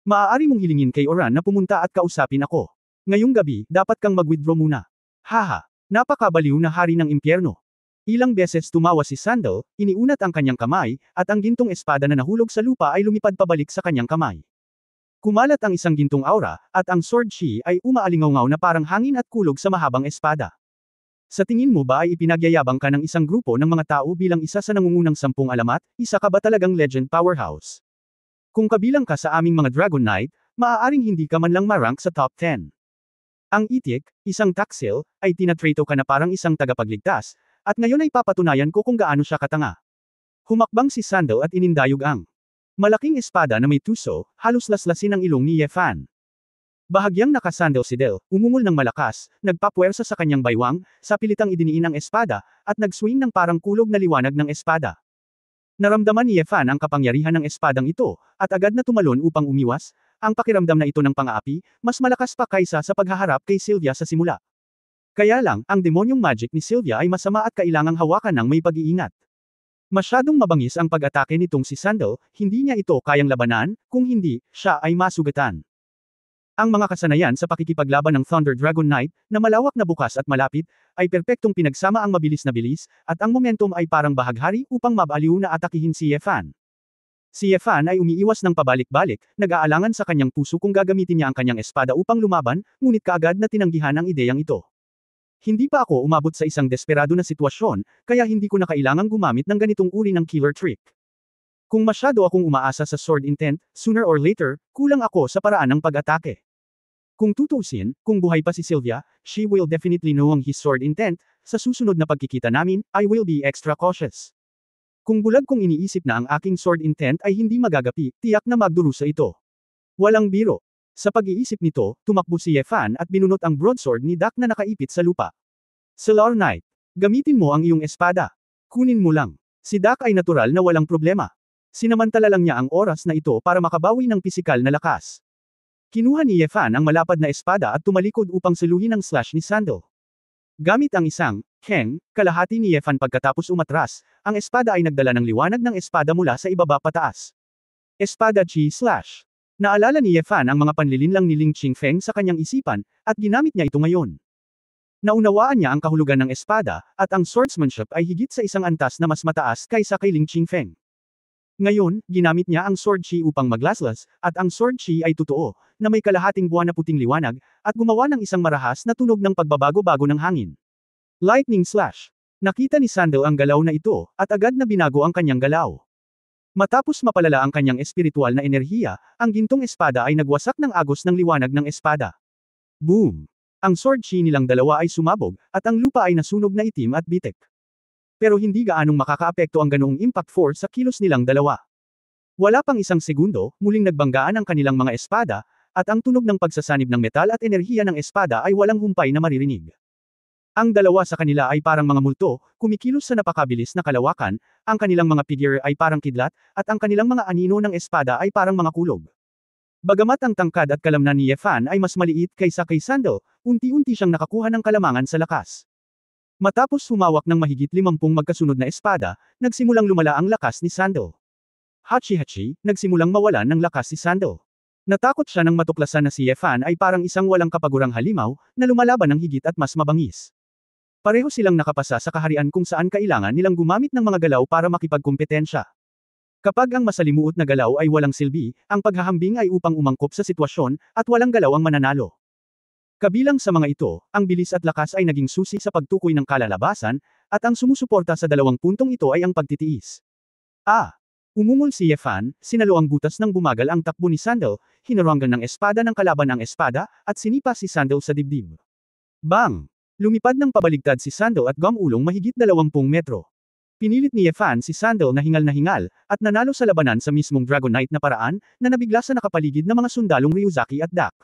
Maaari mong hilingin kay Oran na pumunta at kausapin ako. Ngayong gabi, dapat kang mag-withdraw muna. Haha, napakabaliw na hari ng impyerno. Ilang beses tumawa si Sandal, iniunat ang kanyang kamay, at ang gintong espada na nahulog sa lupa ay lumipad pabalik sa kanyang kamay. Kumalat ang isang gintong aura, at ang sword chi ay umaalingaw na parang hangin at kulog sa mahabang espada. Sa tingin mo ba ay ipinagyayabang ka ng isang grupo ng mga tao bilang isa sa nangungunang 10 alamat, isa ka ba talagang legend powerhouse? Kung kabilang ka sa aming mga Dragon Knight, maaaring hindi ka man lang ma-rank sa top 10. Ang itik, isang taksil, ay tinatrato ka na parang isang tagapagligtas, at ngayon ay papatunayan ko kung gaano siya katanga. Humakbang si Sandal at inindayog ang malaking espada na may tuso, halos laslasin ang ilong ni Ye Fan. Bahagyang nakasandal si Del, umungol ng malakas, nagpapuwersa sa kanyang baywang, sa pilitang idiniin ang espada, at nag-swing ng parang kulog na liwanag ng espada. Naramdaman ni Ye Fan ang kapangyarihan ng espadang ito, at agad na tumalon upang umiwas, ang pakiramdam na ito ng pang-aapi, mas malakas pa kaysa sa paghaharap kay Sylvia sa simula. Kaya lang, ang demonyong magic ni Sylvia ay masama at kailangang hawakan ng may pag-iingat. Masyadong mabangis ang pag-atake nitong si Sandal, hindi niya ito kayang labanan, kung hindi, siya ay masugatan. Ang mga kasanayan sa pakikipaglaban ng Thunder Dragon Knight, na malawak na bukas at malapit, ay perpektong pinagsama ang mabilis na bilis, at ang momentum ay parang bahaghari upang mabaliw na atakihin si Ye Fan. Si Ye Fan ay umiiwas ng pabalik-balik, nag-aalangan sa kanyang puso kung gagamitin niya ang kanyang espada upang lumaban, ngunit kaagad na tinanggihan ang ideyang ito. Hindi pa ako umabot sa isang desperado na sitwasyon, kaya hindi ko na kailangang gumamit ng ganitong uri ng killer trick. Kung masyado akong umaasa sa sword intent, sooner or later, kulang ako sa paraan ng pag-atake. Kung tutuusin, kung buhay pa si Sylvia, she will definitely know ang his sword intent, sa susunod na pagkikita namin, I will be extra cautious. Kung bulag kong iniisip na ang aking sword intent ay hindi magagapi, tiyak na magdurusa ito. Walang biro. Sa pag-iisip nito, tumakbo si Ye Fan at binunot ang broadsword ni Dak na nakaipit sa lupa. Selar Knight, gamitin mo ang iyong espada. Kunin mo lang. Si Dak ay natural na walang problema. Sinamantala lang niya ang oras na ito para makabawi ng pisikal na lakas. Kinuha ni Ye Fan ang malapad na espada at tumalikod upang saluhin ang slash ni Sandal. Gamit ang isang keng, kalahati ni Ye Fan pagkatapos umatras, ang espada ay nagdala ng liwanag ng espada mula sa ibaba pataas. Espada Chi Slash. Naalala ni Ye Fan ang mga panlilinlang ni Ling Qingfeng sa kanyang isipan, at ginamit niya ito ngayon. Naunawaan niya ang kahulugan ng espada, at ang swordsmanship ay higit sa isang antas na mas mataas kaysa kay Ling Qingfeng. Ngayon, ginamit niya ang sword chi upang maglaslas, at ang sword chi ay totoo, na may kalahating buwan na puting liwanag, at gumawa ng isang marahas na tunog ng pagbabago-bago ng hangin. Lightning Slash. Nakita ni Sandal ang galaw na ito, at agad na binago ang kanyang galaw. Matapos mapalala ang kanyang espiritual na enerhiya, ang gintong espada ay nagwasak ng agos ng liwanag ng espada. Boom! Ang sword chi nilang dalawa ay sumabog, at ang lupa ay nasunog na itim at bitik. Pero hindi gaanong makakaapekto ang ganoong impact force sa kilos nilang dalawa. Wala pang isang segundo, muling nagbanggaan ang kanilang mga espada, at ang tunog ng pagsasanib ng metal at enerhiya ng espada ay walang humpay na maririnig. Ang dalawa sa kanila ay parang mga multo, kumikilos sa napakabilis na kalawakan, ang kanilang mga figure ay parang kidlat, at ang kanilang mga anino ng espada ay parang mga kulog. Bagamat ang tangkad at kalamnan ni Ye Fan ay mas maliit kaysa kay Sando, unti-unti siyang nakakuha ng kalamangan sa lakas. Matapos humawak ng mahigit 50 magkasunod na espada, nagsimulang lumala ang lakas ni Sando. Hachi-hachi, nagsimulang mawalan ng lakas si Sando. Natakot siya nang matuklasan na si Ye Fan ay parang isang walang kapagurang halimaw, na lumalaban ng higit at mas mabangis. Pareho silang nakapasa sa kaharian kung saan kailangan nilang gumamit ng mga galaw para makipagkumpetensya. Kapag ang masalimuot na galaw ay walang silbi, ang paghahambing ay upang umangkop sa sitwasyon, at walang galaw ang mananalo. Kabilang sa mga ito, ang bilis at lakas ay naging susi sa pagtukoy ng kalalabasan, at ang sumusuporta sa dalawang puntong ito ay ang pagtitiis. Umungol si Ye Fan, sinalo ang butas ng bumagal ang takbo ni Sando, hinaranggan ng espada ng kalaban ang espada, at sinipa si Sando sa dibdib. Bang! Lumipad ng pabaligtad si Sando at gumulong mahigit 20 metro. Pinilit ni Ye Fan si Sando na hingal, at nanalo sa labanan sa mismong Dragon Knight na paraan, na nabigla sa nakapaligid na mga sundalong Ryuzaki at Dak.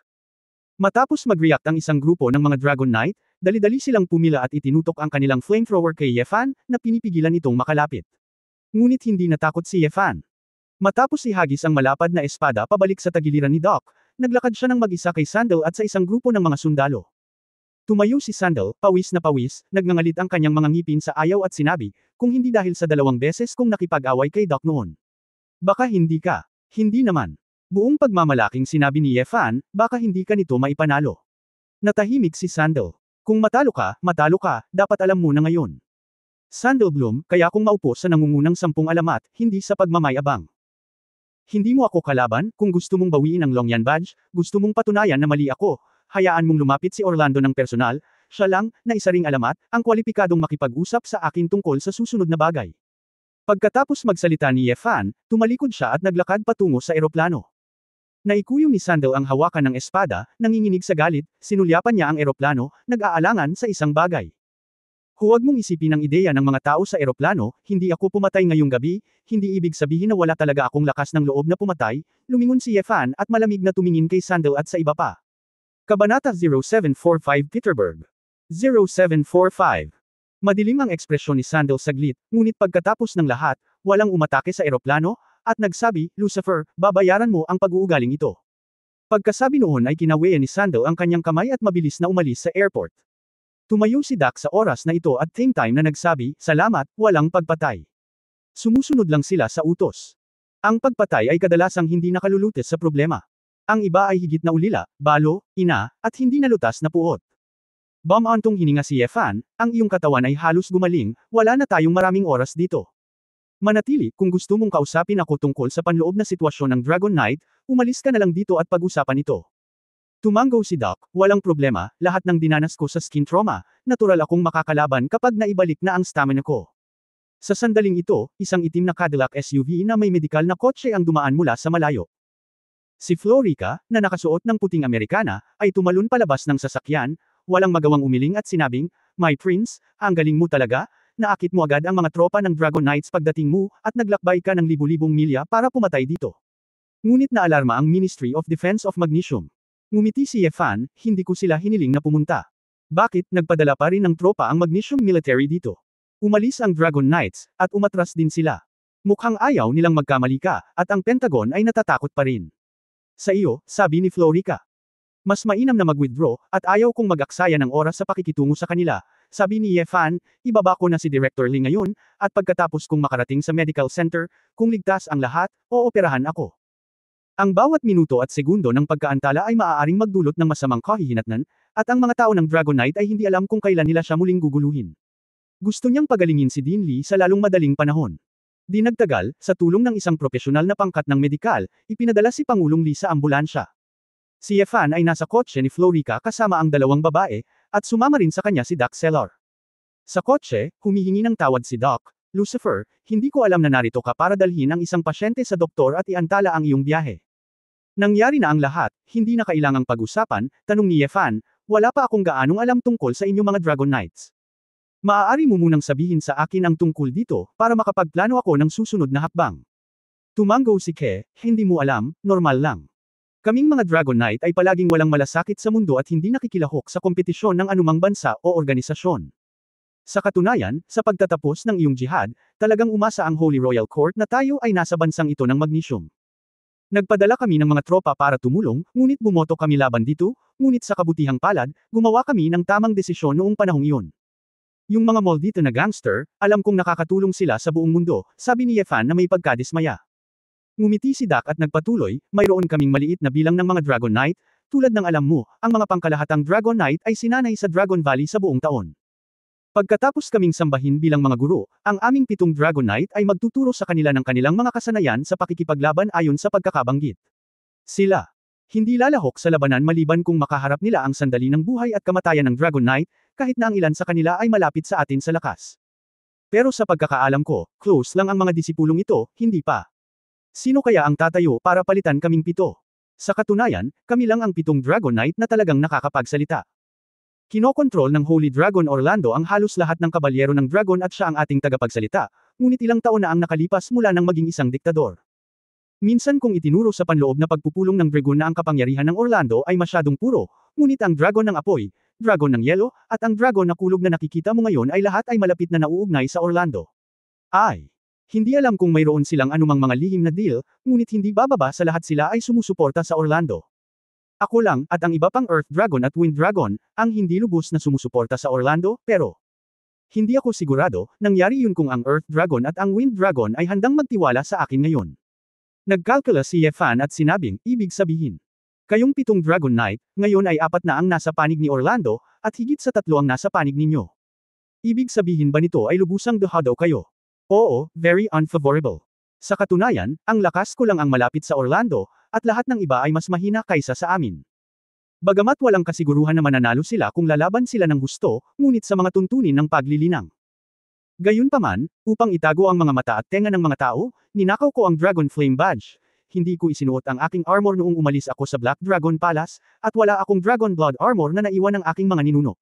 Matapos mag-react ang isang grupo ng mga Dragon Knight, dali-dali silang pumila at itinutok ang kanilang flamethrower kay Ye Fan, na pinipigilan itong makalapit. Ngunit hindi natakot si Ye Fan. Matapos ihagis ang malapad na espada pabalik sa tagiliran ni Doc, naglakad siya ng mag-isa kay Sando at sa isang grupo ng mga sundalo. Tumayo si Sando, pawis na pawis, nagngangalit ang kanyang mga ngipin sa ayaw at sinabi, kung hindi dahil sa 2 beses kung nakipag-away kay Doc noon. Baka hindi ka. Hindi naman. Buong pagmamalaking sinabi ni Ye Fan, baka hindi ka nito maipanalo. Natahimik si Sando. Kung matalo ka, dapat alam mo na ngayon. Sando Bloom, kaya kung maupo sa nangungunang 10 alamat, hindi sa pagmamayabang. Hindi mo ako kalaban, kung gusto mong bawiin ang Longyan Badge, gusto mong patunayan na mali ako, hayaan mong lumapit si Orlando ng personal, siya lang, na isa ring alamat, ang kwalipikadong makipag-usap sa akin tungkol sa susunod na bagay. Pagkatapos magsalita ni Ye Fan, tumalikod siya at naglakad patungo sa eroplano. Naikuyong ni Sando ang hawakan ng espada, nanginginig sa galit, sinulyapan niya ang eroplano, nag-aalangan sa isang bagay. Huwag mong isipin ang ideya ng mga tao sa eroplano, hindi ako pumatay ngayong gabi, hindi ibig sabihin na wala talaga akong lakas ng loob na pumatay, lumingon si Ye Fan at malamig na tumingin kay Sando at sa iba pa. Kabanata 0745 Peterburg. 0745. Madilim ang ekspresyon ni Sando saglit, ngunit pagkatapos ng lahat, walang umatake sa eroplano, at nagsabi, Lucifer, babayaran mo ang pag-uugaling ito. Pagkasabi noon ay kinaweya ni Sando ang kanyang kamay at mabilis na umalis sa airport. Tumayo si Dak sa oras na ito at same time na nagsabi, salamat, walang pagpatay. Sumusunod lang sila sa utos. Ang pagpatay ay kadalasang hindi nakalulutis sa problema. Ang iba ay higit na ulila, balo, ina, at hindi nalutas na puot. Bumantong hininga si Ye Fan, ang iyong katawan ay halos gumaling, wala na tayong maraming oras dito. Manatili, kung gusto mong kausapin ako tungkol sa panloob na sitwasyon ng Dragon Knight, umalis ka na lang dito at pag-usapan ito. Tumanggaw si Doc, walang problema, lahat ng dinanas ko sa skin trauma, natural akong makakalaban kapag naibalik na ang stamina ko. Sa sandaling ito, isang itim na Cadillac SUV na may medikal na kotse ang dumaan mula sa malayo. Si Florica, na nakasuot ng puting Amerikana, ay tumalon palabas ng sasakyan, walang magawang umiling at sinabing, My Prince, ang galing mo talaga, naakit mo agad ang mga tropa ng Dragon Knights pagdating mo, at naglakbay ka ng libu-libong milya para pumatay dito. Ngunit naalarma ang Ministry of Defense of Magnesium. Ngumiti si Ye Fan, hindi ko sila hiniling na pumunta. Bakit, nagpadala pa rin ng tropa ang Magnesium military dito? Umalis ang Dragon Knights, at umatras din sila. Mukhang ayaw nilang magkamali ka, at ang Pentagon ay natatakot pa rin. Sa iyo, sabi ni Florica. Mas mainam na mag-withdraw, at ayaw kong mag-aksaya ng oras sa pakikitungo sa kanila, sabi ni Ye Fan, ibaba ko na si Director Lee ngayon, at pagkatapos kong makarating sa medical center, kung ligtas ang lahat, ooperahan ako. Ang bawat minuto at segundo ng pagkaantala ay maaaring magdulot ng masamang kahihinatnan, at ang mga tao ng Dragon Knight ay hindi alam kung kailan nila siya muling guguluhin. Gusto niyang pagalingin si Dean Lee sa lalong madaling panahon. Di nagtagal, sa tulong ng isang profesional na pangkat ng medikal, ipinadala si Pangulong Lee sa ambulansya. Si Ye Fan ay nasa kotse ni Florica kasama ang 2 babae, at sumama rin sa kanya si Doc Sellor. Sa kotse, humihingi ng tawad si Doc, Lucifer, hindi ko alam na narito ka para dalhin ang isang pasyente sa doktor at iantala ang iyong biyahe. Nangyari na ang lahat, hindi na kailangang pag-usapan, tanong ni Ye Fan, wala pa akong gaanong alam tungkol sa inyong mga Dragon Knights. Maaari mo munang sabihin sa akin ang tungkol dito, para makapagplano ako ng susunod na hakbang. Tumanggaw si Ke, hindi mo alam, normal lang. Kaming mga Dragon Knight ay palaging walang malasakit sa mundo at hindi nakikilahok sa kompetisyon ng anumang bansa o organisasyon. Sa katunayan, sa pagtatapos ng iyong jihad, talagang umasa ang Holy Royal Court na tayo ay nasa bansang ito ng magnesium. Nagpadala kami ng mga tropa para tumulong, ngunit bumoto kami laban dito, ngunit sa kabutihang palad, gumawa kami ng tamang desisyon noong panahong iyon. Yung mga maldito na gangster, alam kong nakakatulong sila sa buong mundo, sabi ni Yefan na may pagkadismaya. Ngumiti si Dak at nagpatuloy, mayroon kaming maliit na bilang ng mga Dragon Knight, tulad ng alam mo, ang mga pangkalahatang Dragon Knight ay sinanay sa Dragon Valley sa buong taon. Pagkatapos kaming sambahin bilang mga guro, ang aming 7 Dragon Knight ay magtuturo sa kanila ng kanilang mga kasanayan sa pakikipaglaban ayon sa pagkakabanggit. Sila hindi lalahok sa labanan maliban kung makaharap nila ang sandali ng buhay at kamatayan ng Dragon Knight, kahit na ang ilan sa kanila ay malapit sa atin sa lakas. Pero sa pagkakaalam ko, close lang ang mga disipulong ito, hindi pa. Sino kaya ang tatayo para palitan kaming 7? Sa katunayan, kami lang ang 7 Dragon Knight na talagang nakakapagsalita. Kinokontrol ng Holy Dragon Orlando ang halos lahat ng kabalyero ng Dragon at siya ang ating tagapagsalita, ngunit ilang taon na ang nakalipas mula nang maging isang diktador. Minsan kong itinuro sa panloob na pagpupulong ng Dragon na ang kapangyarihan ng Orlando ay masyadong puro, ngunit ang Dragon ng apoy, Dragon ng yelo, at ang Dragon na kulog na nakikita mo ngayon ay lahat ay malapit na nauugnay sa Orlando. Hindi alam kung mayroon silang anumang mga lihim na deal, ngunit hindi bababa sa lahat sila ay sumusuporta sa Orlando. Ako lang, at ang iba pang Earth Dragon at Wind Dragon, ang hindi lubos na sumusuporta sa Orlando, pero hindi ako sigurado, nangyari yun kung ang Earth Dragon at ang Wind Dragon ay handang magtiwala sa akin ngayon. Nagkalkula si Yefan at sinabing, ibig sabihin. Kayong 7 Dragon Knight, ngayon ay 4 na ang nasa panig ni Orlando, at higit sa 3 ang nasa panig ninyo. Ibig sabihin ba nito ay lubusang dehado kayo? Oo, very unfavorable. Sa katunayan, ang lakas ko lang ang malapit sa Orlando, at lahat ng iba ay mas mahina kaysa sa amin. Bagamat walang kasiguruhan na mananalo sila kung lalaban sila ng husto, ngunit sa mga tuntunin ng paglilinang. Gayunpaman, upang itago ang mga mata at tenga ng mga tao, ninakaw ko ang Dragon Flame Badge. Hindi ko isinuot ang aking armor noong umalis ako sa Black Dragon Palace, at wala akong Dragon Blood Armor na naiwan ng aking mga ninuno.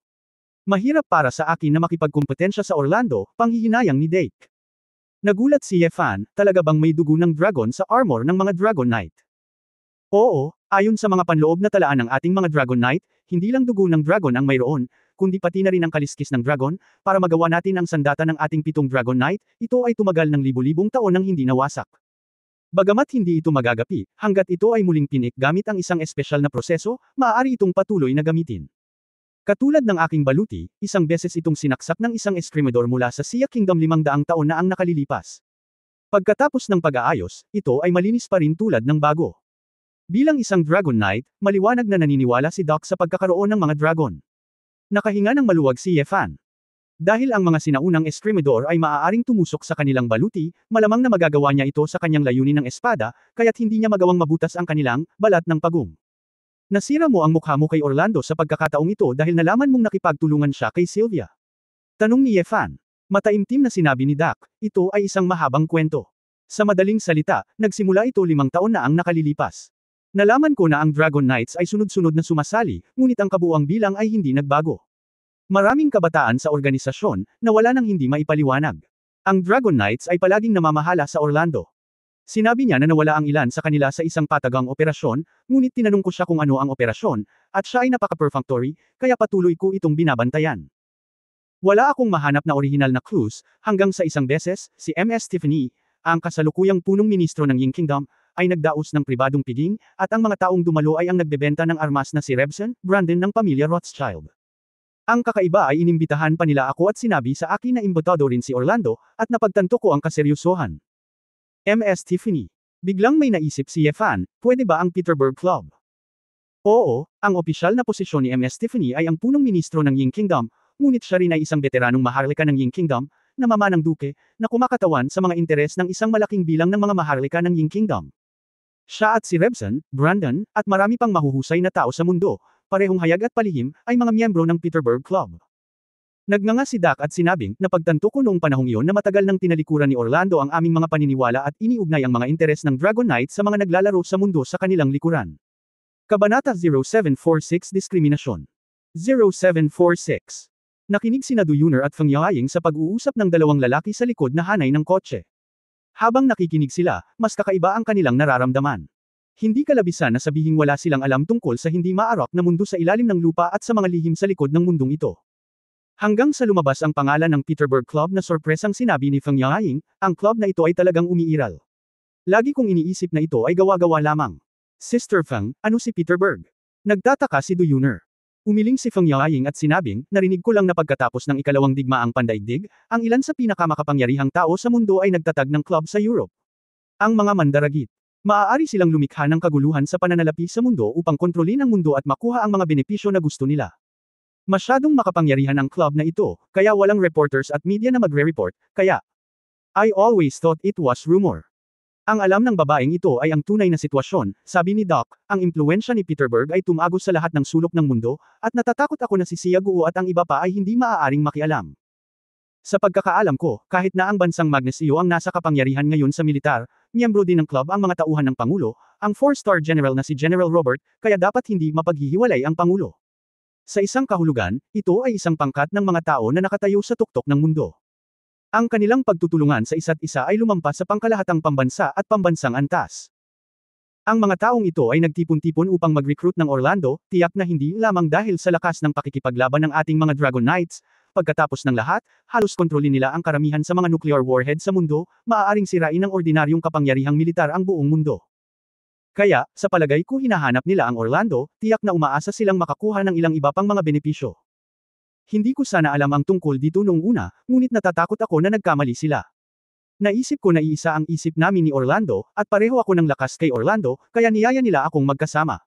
Mahirap para sa akin na makipagkumpetensya sa Orlando, panghihinayang ni Dake. Nagulat si Yefan, talaga bang may dugo ng dragon sa armor ng mga Dragon Knight? Oo, ayon sa mga panloob na talaan ng ating mga Dragon Knight, hindi lang dugo ng dragon ang mayroon, kundi pati na rin ang kaliskis ng dragon, para magawa natin ang sandata ng ating 7 Dragon Knight, ito ay tumagal ng libu-libong taon nang hindi nawasak. Bagamat hindi ito magagapi, hanggat ito ay muling pinik gamit ang isang espesyal na proseso, maaari itong patuloy na gamitin. Katulad ng aking baluti, isang beses itong sinaksak ng isang eskrimador mula sa Sia Kingdom 500 taon na ang nakalilipas. Pagkatapos ng pag-aayos, ito ay malinis pa rin tulad ng bago. Bilang isang Dragon Knight, maliwanag na naniniwala si Doc sa pagkakaroon ng mga dragon. Nakahinga ng maluwag si Yefan. Dahil ang mga sinaunang eskrimador ay maaaring tumusok sa kanilang baluti, malamang na magagawa niya ito sa kanyang layunin ng espada, kaya't hindi niya magawang mabutas ang kanilang balat ng pagong. Nasira mo ang mukha mo kay Orlando sa pagkakataong ito dahil nalaman mong nakipagtulungan siya kay Sylvia. Tanong ni Yefan. Mataimtim na sinabi ni Dak, ito ay isang mahabang kwento. Sa madaling salita, nagsimula ito 5 taon na ang nakalilipas. Nalaman ko na ang Dragon Knights ay sunod-sunod na sumasali, ngunit ang kabuuang bilang ay hindi nagbago. Maraming kabataan sa organisasyon, na wala nang hindi maipaliwanag. Ang Dragon Knights ay palaging namamahala sa Orlando. Sinabi niya na nawala ang ilan sa kanila sa isang patagang operasyon, ngunit tinanong ko siya kung ano ang operasyon, at siya ay napaka-perfunctory, kaya patuloy ko itong binabantayan. Wala akong mahanap na orihinal na clues, hanggang sa isang beses, si MS Tiffany, ang kasalukuyang punong ministro ng Ying Kingdom, ay nagdaos ng pribadong piging, at ang mga taong dumalo ay ang nagbebenta ng armas na si Rebson, Brandon ng pamilya Rothschild. Ang kakaiba ay inimbitahan pa nila ako at sinabi sa akin na imbitado rin si Orlando, at napagtanto ko ang kaseryosohan. MS Tiffany. Biglang may naisip si Yefan, pwede ba ang Petersburg Club? Oo, ang opisyal na posisyon ni MS Tiffany ay ang punong ministro ng Ying Kingdom, ngunit siya rin ay isang veteranong maharlika ng Ying Kingdom, na mama ng duke, na kumakatawan sa mga interes ng isang malaking bilang ng mga maharlika ng Ying Kingdom. Siya at si Rebson, Brandon, at marami pang mahuhusay na tao sa mundo, parehong hayag at palihim, ay mga miyembro ng Petersburg Club. Nagnganga si Dak at sinabing, napagtanto ko noong panahong iyon na matagal nang tinalikuran ni Orlando ang aming mga paniniwala at iniugnay ang mga interes ng Dragon Knight sa mga naglalaro sa mundo sa kanilang likuran. Kabanata 0746 Diskriminasyon 0746. Nakinig sina Du Yuner at Feng Yaoying sa pag-uusap ng dalawang lalaki sa likod na hanay ng kotse. Habang nakikinig sila, mas kakaiba ang kanilang nararamdaman. Hindi kalabisan na sabihing wala silang alam tungkol sa hindi maarok na mundo sa ilalim ng lupa at sa mga lihim sa likod ng mundong ito. Hanggang sa lumabas ang pangalan ng Peterburg Club na sorpresang sinabi ni Feng Yaying, ang club na ito ay talagang umiiral. Lagi kong iniisip na ito ay gawa-gawa lamang. Sister Feng, ano si Peterburg? Nagtataka si Du Yuner. Umiling si Feng Yaying at sinabing, narinig ko lang na pagkatapos ng ikalawang digmaang pandaigdig, ang ilan sa pinakamakapangyarihang tao sa mundo ay nagtatag ng club sa Europe. Ang mga mandaragit. Maaari silang lumikha ng kaguluhan sa pananalapi sa mundo upang kontrolin ang mundo at makuha ang mga benepisyo na gusto nila. Masyadong makapangyarihan ang club na ito, kaya walang reporters at media na magre-report, kaya I always thought it was rumor. Ang alam ng babaeng ito ay ang tunay na sitwasyon, sabi ni Doc, ang impluwensya ni Peterburg ay tumagos sa lahat ng sulok ng mundo, at natatakot ako na si Xia Guo at ang iba pa ay hindi maaaring makialam. Sa pagkakaalam ko, kahit na ang bansang Magnus Iyo ang nasa kapangyarihan ngayon sa militar, miyembro din ng club ang mga tauhan ng Pangulo, ang 4-star general na si General Robert, kaya dapat hindi mapaghihiwalay ang Pangulo. Sa isang kahulugan, ito ay isang pangkat ng mga tao na nakatayo sa tuktok ng mundo. Ang kanilang pagtutulungan sa isa't isa ay lumampas sa pangkalahatang pambansa at pambansang antas. Ang mga taong ito ay nagtipon-tipon upang mag-recruit ng Orlando, tiyak na hindi lamang dahil sa lakas ng pakikipaglaban ng ating mga Dragon Knights, pagkatapos ng lahat, halos kontrolin nila ang karamihan sa mga nuclear warhead sa mundo, maaaring sirain ng ordinaryong kapangyarihang militar ang buong mundo. Kaya, sa palagay ko hinahanap nila ang Orlando, tiyak na umaasa silang makakuha ng ilang iba pang mga benepisyo. Hindi ko sana alam ang tungkol dito noong una, ngunit natatakot ako na nagkamali sila. Naisip ko na iisa ang isip namin ni Orlando, at pareho ako ng lakas kay Orlando, kaya niyaya nila akong magkasama.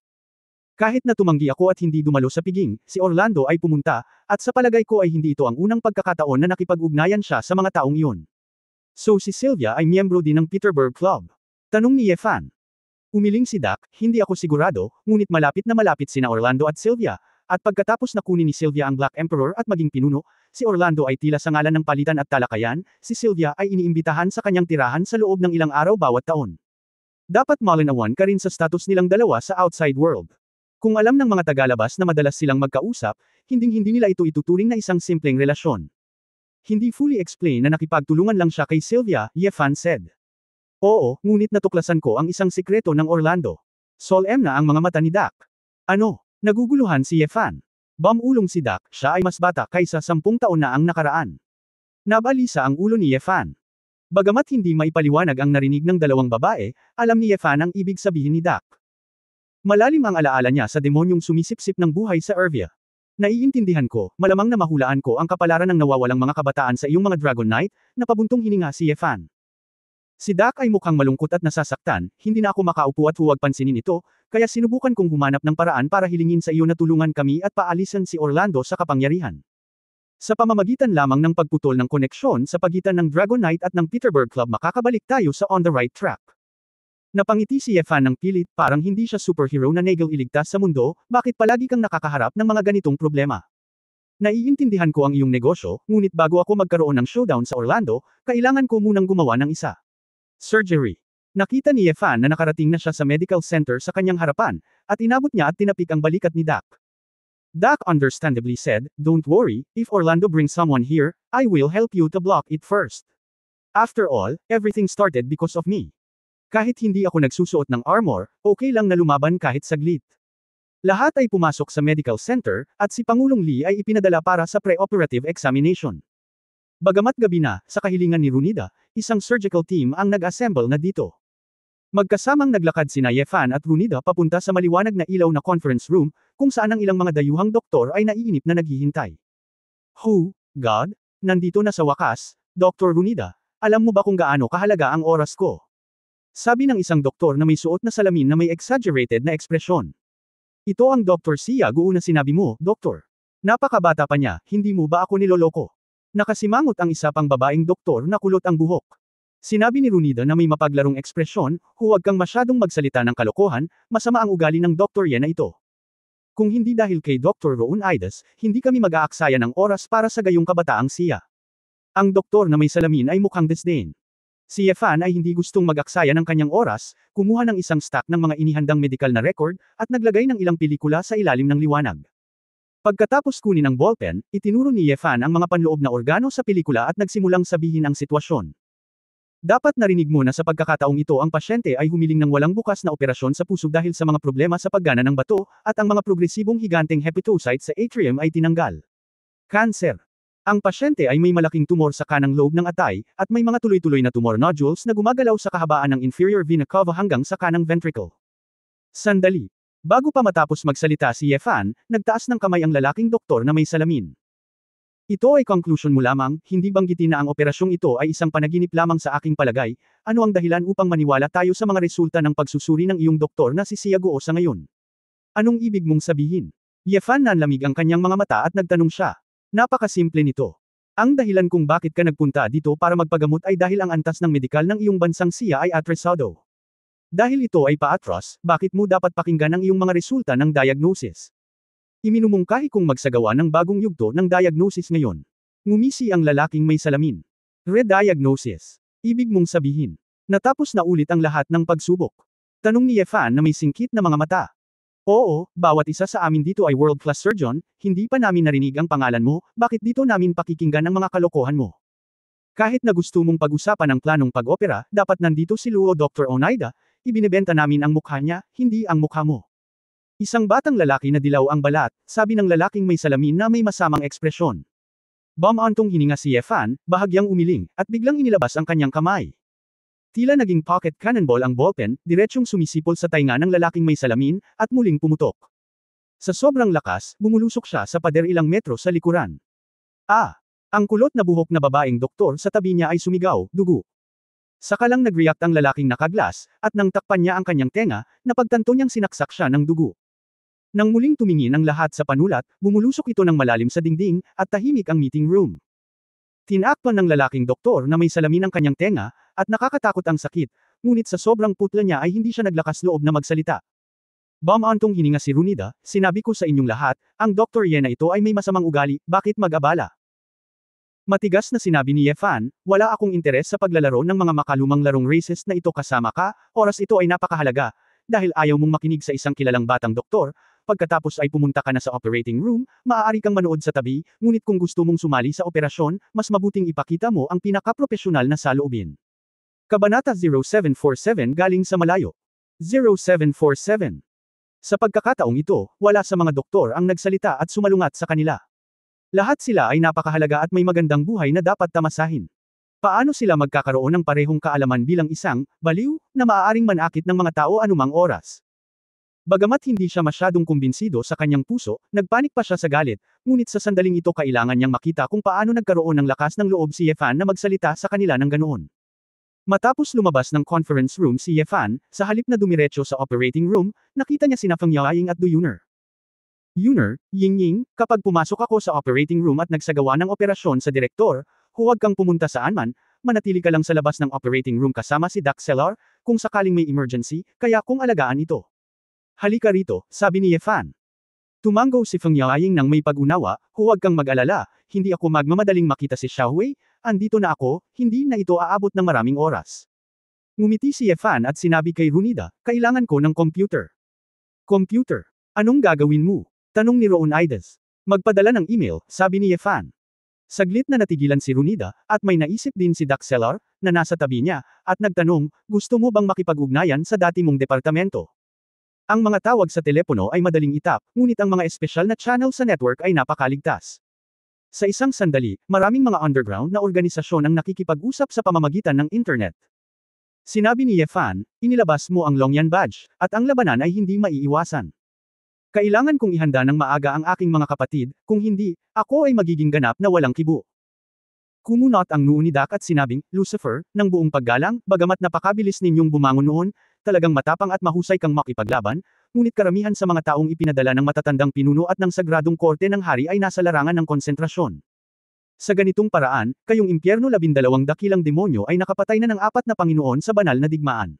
Kahit na tumanggi ako at hindi dumalo sa piging, si Orlando ay pumunta, at sa palagay ko ay hindi ito ang unang pagkakataon na nakipag-ugnayan siya sa mga taong iyon. So si Sylvia ay miyembro din ng Peterburg Club? Tanong ni Yefan. Umiling si Doc, hindi ako sigurado, ngunit malapit na malapit sina Orlando at Sylvia, at pagkatapos na kunin ni Sylvia ang Black Emperor at maging pinuno, si Orlando ay tila sa ngalan ng palitan at talakayan, si Sylvia ay iniimbitahan sa kanyang tirahan sa loob ng ilang araw bawat taon. Dapat malinawan ka rin sa status nilang dalawa sa outside world. Kung alam ng mga tagalabas na madalas silang magkausap, hinding-hindi nila ito ituturing na isang simpleng relasyon. Hindi fully explain na nakipagtulungan lang siya kay Sylvia, Yefan said. Oo, ngunit natuklasan ko ang isang sikreto ng Orlando. Solemn na ang mga mata ni Doc. Ano? Naguguluhan si Yefan. Bamulong si Doc, siya ay mas bata kaysa 10 taon na ang nakaraan. Nabalisa ang ulo ni Yefan. Bagamat hindi maipaliwanag ang narinig ng dalawang babae, alam ni Yefan ang ibig sabihin ni Doc. Malalim ang alaala niya sa demonyong sumisipsip ng buhay sa Ervia. Naiintindihan ko, malamang na mahulaan ko ang kapalaran ng nawawalang mga kabataan sa iyong mga Dragon Knight, napabuntong hininga si Yefan. Si Doc ay mukhang malungkot at nasasaktan, hindi na ako makaupo at huwag pansinin ito, kaya sinubukan kong humanap ng paraan para hilingin sa iyo na tulungan kami at paalisan si Orlando sa kapangyarihan. Sa pamamagitan lamang ng pagputol ng koneksyon sa pagitan ng Dragon Knight at ng Peterburg Club makakabalik tayo sa on the right track. Napangiti si Yefan ng pilit, parang hindi siya superhero na negel iligtas sa mundo, bakit palagi kang nakakaharap ng mga ganitong problema? Naiintindihan ko ang iyong negosyo, ngunit bago ako magkaroon ng showdown sa Orlando, kailangan ko munang gumawa ng isa. Surgery. Nakita ni Yefan na nakarating na siya sa medical center sa kanyang harapan, at inabot niya at tinapik ang balikat ni Doc. Doc understandably said, "Don't worry, if Orlando brings someone here, I will help you to block it first. After all, everything started because of me. Kahit hindi ako nagsusuot ng armor, okay lang na lumaban kahit saglit." Lahat ay pumasok sa medical center, at si Pangulong Lee ay ipinadala para sa pre-operative examination. Bagamat gabi na, sa kahilingan ni Runida, isang surgical team ang nag-assemble na dito. Magkasamang naglakad sina Yefan at Runida papunta sa maliwanag na ilaw na conference room, kung saan ang ilang mga dayuhang doktor ay naiinip na naghihintay. Oh, God? Nandito na sa wakas, Dr. Runida, alam mo ba kung gaano kahalaga ang oras ko? Sabi ng isang doktor na may suot na salamin na may exaggerated na ekspresyon. Ito ang Dr. Xia Guo na sinabi mo, Doktor. Napakabata pa niya, hindi mo ba ako niloloko? Nakasimangot ang isa pang babaeng doktor na kulot ang buhok. Sinabi ni Runida na may mapaglarong ekspresyon, huwag kang masyadong magsalita ng kalokohan, masama ang ugali ng Dr. Yen na ito. Kung hindi dahil kay Dr. Roon Idas, hindi kami mag-aaksaya ng oras para sa gayong kabataang siya. Ang doktor na may salamin ay mukhang disdain. Si Yefan ay hindi gustong mag-aksaya ng kanyang oras, kumuha ng isang stack ng mga inihandang medikal na record, at naglagay ng ilang pelikula sa ilalim ng liwanag. Pagkatapos kunin ang ballpen, itinuro ni Yefan ang mga panloob na organo sa pelikula at nagsimulang sabihin ang sitwasyon. Dapat narinig mo na sa pagkakataong ito ang pasyente ay humiling ng walang bukas na operasyon sa puso dahil sa mga problema sa paggana ng bato, at ang mga progresibong higanteng hepatocyte sa atrium ay tinanggal. Cancer. Ang pasyente ay may malaking tumor sa kanang lobe ng atay, at may mga tuloy-tuloy na tumor nodules na gumagalaw sa kahabaan ng inferior vena cava hanggang sa kanang ventricle. Sandali. Bago pa matapos magsalita si Yefan, nagtaas ng kamay ang lalaking doktor na may salamin. Ito ay conclusion mo lamang, hindi banggitin na ang operasyong ito ay isang panaginip lamang sa aking palagay. Ano ang dahilan upang maniwala tayo sa mga resulta ng pagsusuri ng iyong doktor na si Siago sa ngayon? Anong ibig mong sabihin? Yefan nanlamig ang kanyang mga mata at nagtanong siya. Napakasimple nito. Ang dahilan kung bakit ka nagpunta dito para magpagamot ay dahil ang antas ng medikal ng iyong bansang siya ay atresado. Dahil ito ay paatros, bakit mo dapat pakinggan ang iyong mga resulta ng diagnosis? Iminumungkahi kong magsagawa ng bagong yugto ng diagnosis ngayon. Ngumisi ang lalaking may salamin. Re-diagnosis. Ibig mong sabihin. Natapos na ulit ang lahat ng pagsubok. Tanong ni Yefan na may singkit na mga mata. Oo, bawat isa sa amin dito ay world-class surgeon, hindi pa namin narinig ang pangalan mo, bakit dito namin pakikinggan ang mga kalokohan mo? Kahit na gusto mong pag-usapan ang planong pag-opera, dapat nandito si Luo Dr. Oneida, ibinebenta namin ang mukha niya, hindi ang mukha mo. Isang batang lalaki na dilaw ang balat, sabi ng lalaking may salamin na may masamang ekspresyon. Bumantong hininga si Yefan, bahagyang umiling, at biglang inilabas ang kanyang kamay. Tila naging pocket cannonball ang ballpen, diretsyong sumisipol sa tainga ng lalaking may salamin, at muling pumutok. Sa sobrang lakas, bumulusok siya sa pader ilang metro sa likuran. Ang kulot na buhok na babaeng doktor sa tabi niya ay sumigaw, dugo. Saka lang nag-react ang lalaking nakaglas, at nang takpan niya ang kanyang tenga, napagtanto niyang sinaksak siya ng dugo. Nang muling tumingin ang lahat sa panulat, bumulusok ito ng malalim sa dingding, at tahimik ang meeting room. Tinakpan ng lalaking doktor na may salamin ang kanyang tenga, at nakakatakot ang sakit, ngunit sa sobrang putla niya ay hindi siya naglakas loob na magsalita. Bumantong hininga si Runida, sinabi ko sa inyong lahat, ang Dr. Ye na ito ay may masamang ugali, bakit mag-abala? Matigas na sinabi ni Yefan, wala akong interes sa paglalaro ng mga makalumang larong racist na ito kasama ka, oras ito ay napakahalaga, dahil ayaw mong makinig sa isang kilalang batang doktor, pagkatapos ay pumunta ka na sa operating room, maaari kang manood sa tabi, ngunit kung gusto mong sumali sa operasyon, mas mabuting ipakita mo ang pinakapropesyonal na saloobin. Kabanata 0747 galing sa malayo. 0747. Sa pagkakataong ito, wala sa mga doktor ang nagsalita at sumalungat sa kanila. Lahat sila ay napakahalaga at may magandang buhay na dapat tamasahin. Paano sila magkakaroon ng parehong kaalaman bilang isang baliw na maaaring manakit ng mga tao anumang oras? Bagamat hindi siya masyadong kumbinsido sa kanyang puso, nagpanik pa siya sa galit, ngunit sa sandaling ito kailangan niyang makita kung paano nagkaroon ng lakas ng loob si Yefan na magsalita sa kanila ng ganoon. Matapos lumabas ng conference room si Yefan, sa halip na dumiretso sa operating room, nakita niya sina Feng Yaoying at Du Yuner. Yuner, Yingying, kapag pumasok ako sa operating room at nagsagawa ng operasyon sa direktor, huwag kang pumunta saan man, manatili ka lang sa labas ng operating room kasama si Doc Cellar, kung sakaling may emergency, kaya kung alagaan ito. Halika rito, sabi ni Yefan. Tumango si Feng Yaoying nang may pag-unawa, huwag kang mag-alala, hindi ako magmamadaling makita si Xiaohui, andito na ako, hindi na ito aabot ng maraming oras. Ngumiti si Yefan at sinabi kay Runida, kailangan ko ng computer. Computer? Anong gagawin mo? Tanong ni Roonaides. Magpadala ng email, sabi ni Yefan. Saglit na natigilan si Runida, at may naisip din si Doc Cellar, na nasa tabi niya, at nagtanong, gusto mo bang makipag-ugnayan sa dati mong departamento? Ang mga tawag sa telepono ay madaling itap, ngunit ang mga espesyal na channel sa network ay napakaligtas. Sa isang sandali, maraming mga underground na organisasyon ang nakikipag-usap sa pamamagitan ng internet. Sinabi ni Yefan, inilabas mo ang Longyan Badge, at ang labanan ay hindi maiiwasan. Kailangan kong ihanda ng maaga ang aking mga kapatid, kung hindi, ako ay magiging ganap na walang kibo. Kumunot ang noo ni Doc at sinabing, Lucifer, ng buong paggalang, bagamat napakabilis ninyong bumangon noon, talagang matapang at mahusay kang makipaglaban, ngunit karamihan sa mga taong ipinadala ng matatandang pinuno at ng sagradong korte ng hari ay nasa larangan ng konsentrasyon. Sa ganitong paraan, kayong impyerno 12 dakilang demonyo ay nakapatay na ng 4 na Panginoon sa banal na digmaan.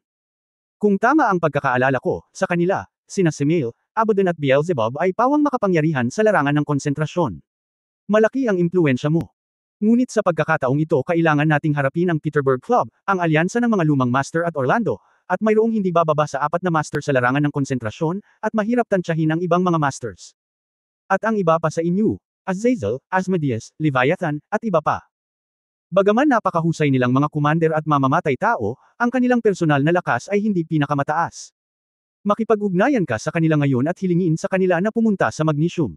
Kung tama ang pagkakaalala ko, sa kanila, sina Semael, Abaddon at Beelzebub ay pawang makapangyarihan sa larangan ng konsentrasyon. Malaki ang impluensya mo. Ngunit sa pagkakataong ito kailangan nating harapin ang Petersburg Club, ang alyansa ng mga lumang master at Orlando, at mayroong hindi bababa sa 4 na master sa larangan ng konsentrasyon, at mahirap tansyahin ang ibang mga masters. At ang iba pa sa inyo, Azazel, Asmodeus, Leviathan, at iba pa. Bagaman napakahusay nilang mga commander at mamamatay tao, ang kanilang personal na lakas ay hindi pinakamataas. Makipag-ugnayan ka sa kanila ngayon at hilingin sa kanila na pumunta sa Magnesium.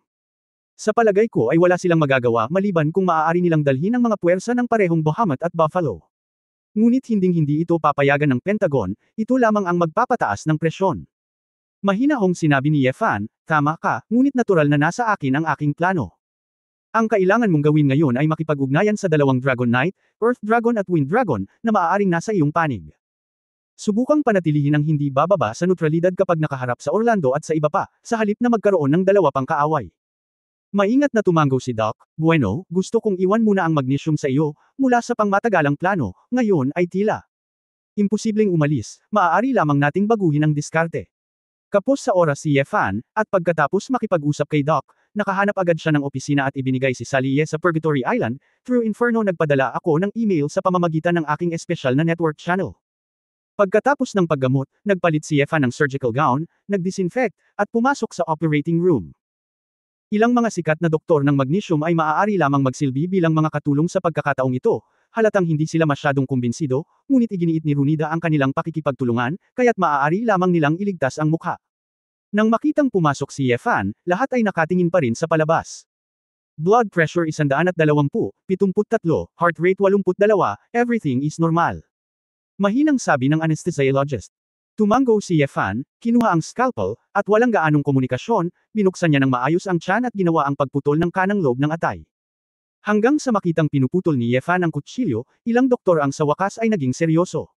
Sa palagay ko ay wala silang magagawa maliban kung maaari nilang dalhin ang mga puwersa ng parehong Bahamut at Buffalo. Ngunit hinding-hindi ito papayagan ng Pentagon, ito lamang ang magpapataas ng presyon. Mahinahong sinabi ni Yefan, tama ka, ngunit natural na nasa akin ang aking plano. Ang kailangan mong gawin ngayon ay makipag-ugnayan sa dalawang Dragon Knight, Earth Dragon at Wind Dragon, na maaaring nasa iyong panig. Subukang panatilihin ang hindi bababa sa neutralidad kapag nakaharap sa Orlando at sa iba pa, sa halip na magkaroon ng dalawa pang kaaway. Maingat na tumango si Doc, bueno, gusto kong iwan muna ang Magnesium sa iyo, mula sa pangmatagalang plano, ngayon ay tila. Imposibleng umalis, maaari lamang nating baguhin ang diskarte. Kapos sa oras si Yefan, at pagkatapos makipag-usap kay Doc, nakahanap agad siya ng opisina at ibinigay si Sally sa Purgatory Island. Through Inferno nagpadala ako ng email sa pamamagitan ng aking espesyal na network channel. Pagkatapos ng paggamot, nagpalit si Yefan ng surgical gown, nagdisinfect, at pumasok sa operating room. Ilang mga sikat na doktor ng Magnesium ay maaari lamang magsilbi bilang mga katulong sa pagkakataong ito, halatang hindi sila masyadong kumbinsido, ngunit iginiit ni Runida ang kanilang pakikipagtulungan, kaya't maaari lamang nilang iligtas ang mukha. Nang makitang pumasok si Yefan, lahat ay nakatingin pa rin sa palabas. Blood pressure 120, 73, heart rate 82, everything is normal. Mahinang sabi ng anesthesiologist. Tumango si Yefan, kinuha ang scalpel, at walang gaanong komunikasyon, binuksan niya ng maayos ang tiyan at ginawa ang pagputol ng kanang lobe ng atay. Hanggang sa makitang pinuputol ni Yefan ang kutsilyo, ilang doktor ang sa wakas ay naging seryoso.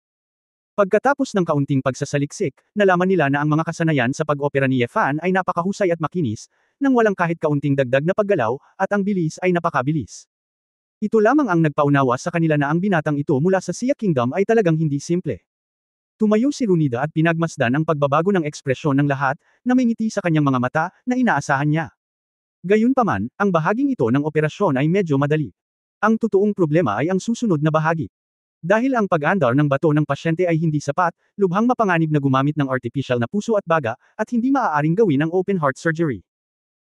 Pagkatapos ng kaunting pagsasaliksik, nalaman nila na ang mga kasanayan sa pag-opera ni Yefan ay napakahusay at makinis, nang walang kahit kaunting dagdag na paggalaw, at ang bilis ay napakabilis. Ito lamang ang nagpaunawa sa kanila na ang binatang ito mula sa Sia Kingdom ay talagang hindi simple. Tumayo si Runida at pinagmasdan ang pagbabago ng ekspresyon ng lahat, na may ngiti sa kanyang mga mata, na inaasahan niya. Gayunpaman, ang bahaging ito ng operasyon ay medyo madali. Ang totoong problema ay ang susunod na bahagi. Dahil ang pag-andar ng bato ng pasyente ay hindi sapat, lubhang mapanganib na gumamit ng artificial na puso at baga, at hindi maaaring gawin ang open heart surgery.